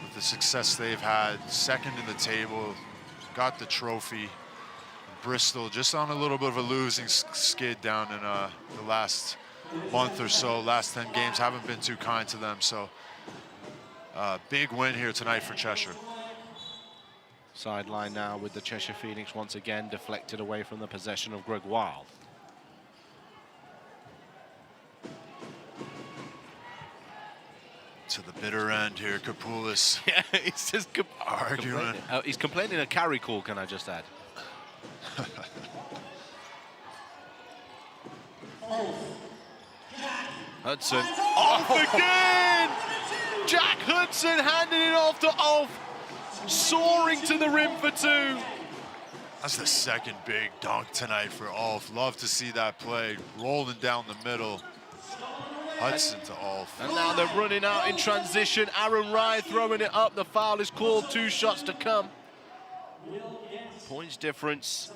with the success they've had, second in the table, got the trophy. Bristol just on a little bit of a losing skid down in the last month or so. Last 10 games haven't been too kind to them, so big win here tonight for Cheshire. Sideline now with the Cheshire Phoenix once again deflected away from the possession of Greg Wild. To the bitter end here, Kapoulis. Yeah, he's just arguing. He's complaining a carry call, can I just add? Hudson off again! Jack Hudson handing it off to Ulf, soaring to the rim for 2. That's the second big dunk tonight for Ulf. Love to see that play, rolling down the middle. Hudson to Ulf. And now they're running out in transition. Aaron Rye throwing it up. The foul is called. 2 shots to come. Points difference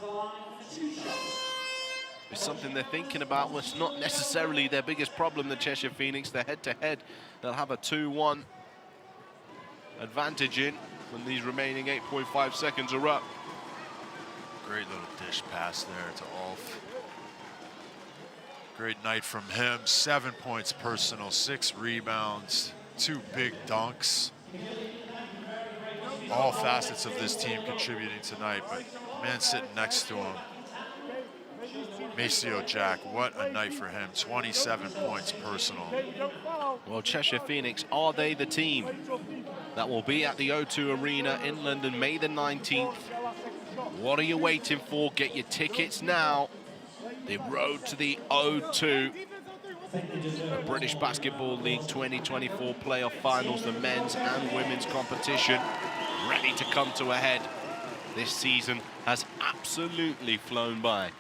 is something they're thinking about. Well, it's not necessarily their biggest problem, the Cheshire Phoenix. They're head-to-head. They'll have a 2-1 advantage in when these remaining 8.5 seconds are up. Great little dish pass there to Ulf. Great night from him. 7 points personal, 6 rebounds, 2 big dunks. All facets of this team contributing tonight, but the man sitting next to him, Maceo Jack, what a night for him. 27 points personal. Well, Cheshire Phoenix, are they the team that will be at the O2 Arena in London, May the 19th? What are you waiting for? Get your tickets now. The road to the O2. The British Basketball League 2024 playoff finals, the men's and women's competition, ready to come to a head. This season has absolutely flown by.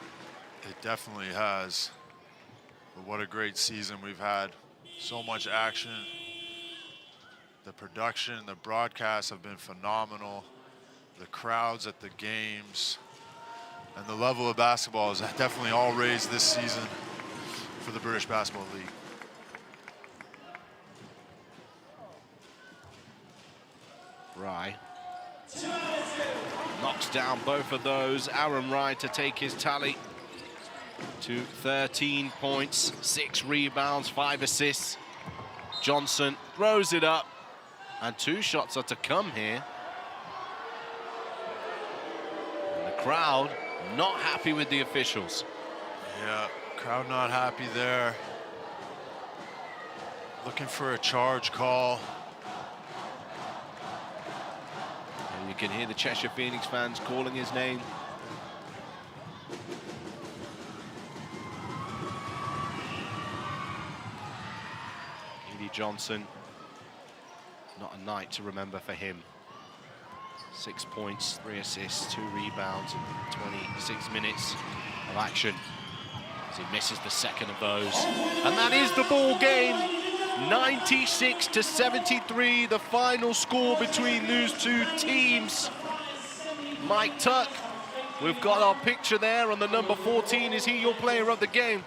It definitely has. But what a great season we've had. So much action. The production, the broadcasts have been phenomenal. The crowds at the games. And the level of basketball is definitely all raised this season for the British Basketball League. Rye knocks down both of those. Aaron Rye to take his tally to 13 points, 6 rebounds, 5 assists. Johnson throws it up, and 2 shots are to come here. And the crowd not happy with the officials. Yeah, crowd not happy there. Looking for a charge call. And you can hear the Cheshire Phoenix fans calling his name. Edie Johnson, not a night to remember for him. 6 points, 3 assists, 2 rebounds in 26 minutes of action as he misses the second of those. And that is the ball game. 96-73, the final score between those 2 teams. Mike Tuck, we've got our picture there on the number 14. Is he your player of the game?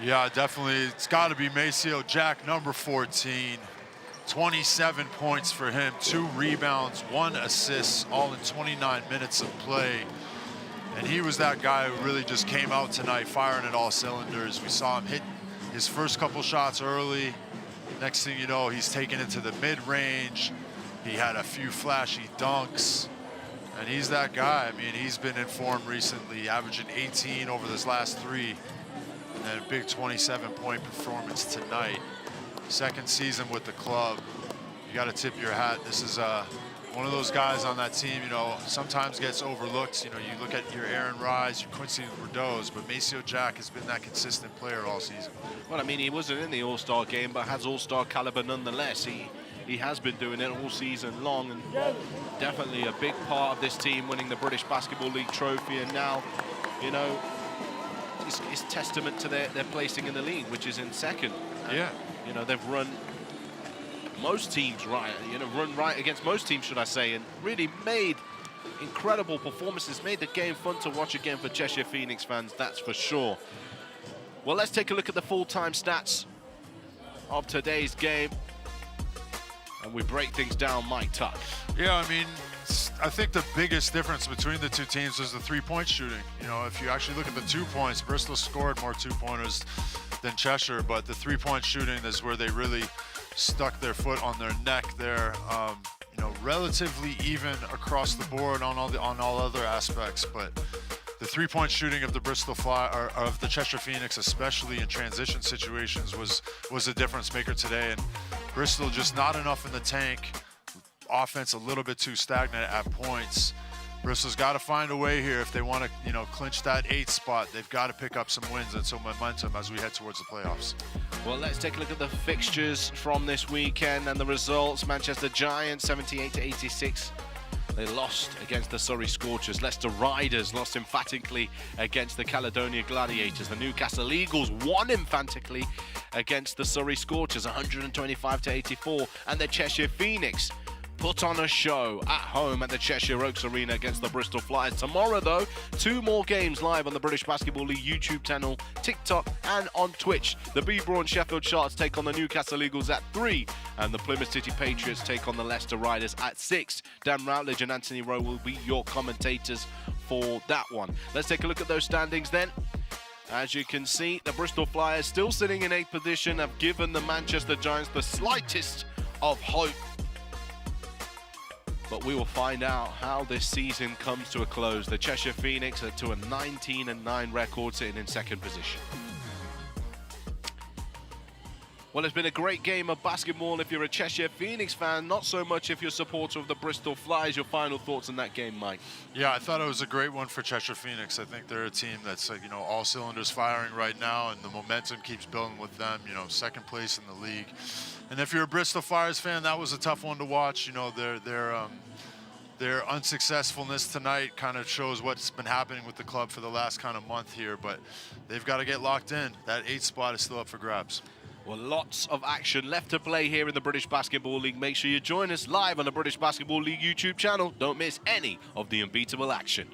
Yeah, definitely. It's got to be Maceo Jack, number 14. 27 points for him, 2 rebounds, 1 assist, all in 29 minutes of play. And he was that guy who really just came out tonight firing at all cylinders. We saw him hit his first couple shots early. Next thing you know, he's taken it to the mid-range. He had a few flashy dunks. And he's that guy. I mean, he's been in form recently, averaging 18 over this last 3 and then a big 27-point performance tonight. Second season with the club. You got to tip your hat. This is one of those guys on that team, you know, sometimes gets overlooked. You know, you look at your Aaron Rise, your Quincy Rideau's, but Maceo Jack has been that consistent player all season. Well, I mean, he wasn't in the All-Star game, but has All-Star caliber nonetheless. He has been doing it all season long, and definitely a big part of this team winning the British Basketball League trophy. And now, you know, it's testament to their placing in the league, which is in second. And, yeah. You know, they've run most teams right, run right against most teams, should I say, and really made incredible performances, made the game fun to watch again for Cheshire Phoenix fans, that's for sure. Well, let's take a look at the full-time stats of today's game, and we break things down. Mike Tuck. Yeah, I mean, I think the biggest difference between the two teams is the three-point shooting. You know, if you actually look at the 2 points, Bristol scored more two-pointers than Cheshire, but the three-point shooting is where they really stuck their foot on their neck there. You know, relatively even across the board on all other aspects, but the three-point shooting of the Bristol Flyers, or of the Cheshire Phoenix, especially in transition situations, was a difference maker today. And Bristol just not enough in the tank. Offense a little bit too stagnant at points. Bristol's got to find a way here if they want to, you know, clinch that 8th spot. They've got to pick up some wins and some momentum as we head towards the playoffs. Well, let's take a look at the fixtures from this weekend and the results. Manchester Giants 78-86. They lost against the Surrey Scorchers. Leicester Riders lost emphatically against the Caledonia Gladiators. The Newcastle Eagles won emphatically against the Surrey Scorchers, 125-84. And the Cheshire Phoenix put on a show at home at the Cheshire Oaks Arena against the Bristol Flyers. Tomorrow, though, 2 more games live on the British Basketball League YouTube channel, TikTok, and on Twitch. The B-Brawn Sheffield Sharks take on the Newcastle Eagles at 3, and the Plymouth City Patriots take on the Leicester Riders at 6. Dan Routledge and Anthony Rowe will be your commentators for that one. Let's take a look at those standings then. As you can see, the Bristol Flyers still sitting in 8th position have given the Manchester Giants the slightest of hope. But we will find out how this season comes to a close. The Cheshire Phoenix are to a 19-9 record, sitting in 2nd position. Well, it's been a great game of basketball if you're a Cheshire Phoenix fan, not so much if you're a supporter of the Bristol Flyers. Your final thoughts on that game, Mike? Yeah, I thought it was a great one for Cheshire Phoenix. I think they're a team that's, you know, all cylinders firing right now, and the momentum keeps building with them, you know, 2nd place in the league. And if you're a Bristol Flyers fan, that was a tough one to watch. You know, their unsuccessfulness tonight kind of shows what's been happening with the club for the last kind of month here, but they've got to get locked in. That 8th spot is still up for grabs. Well, lots of action left to play here in the British Basketball League. Make sure you join us live on the British Basketball League YouTube channel. Don't miss any of the unbeatable action.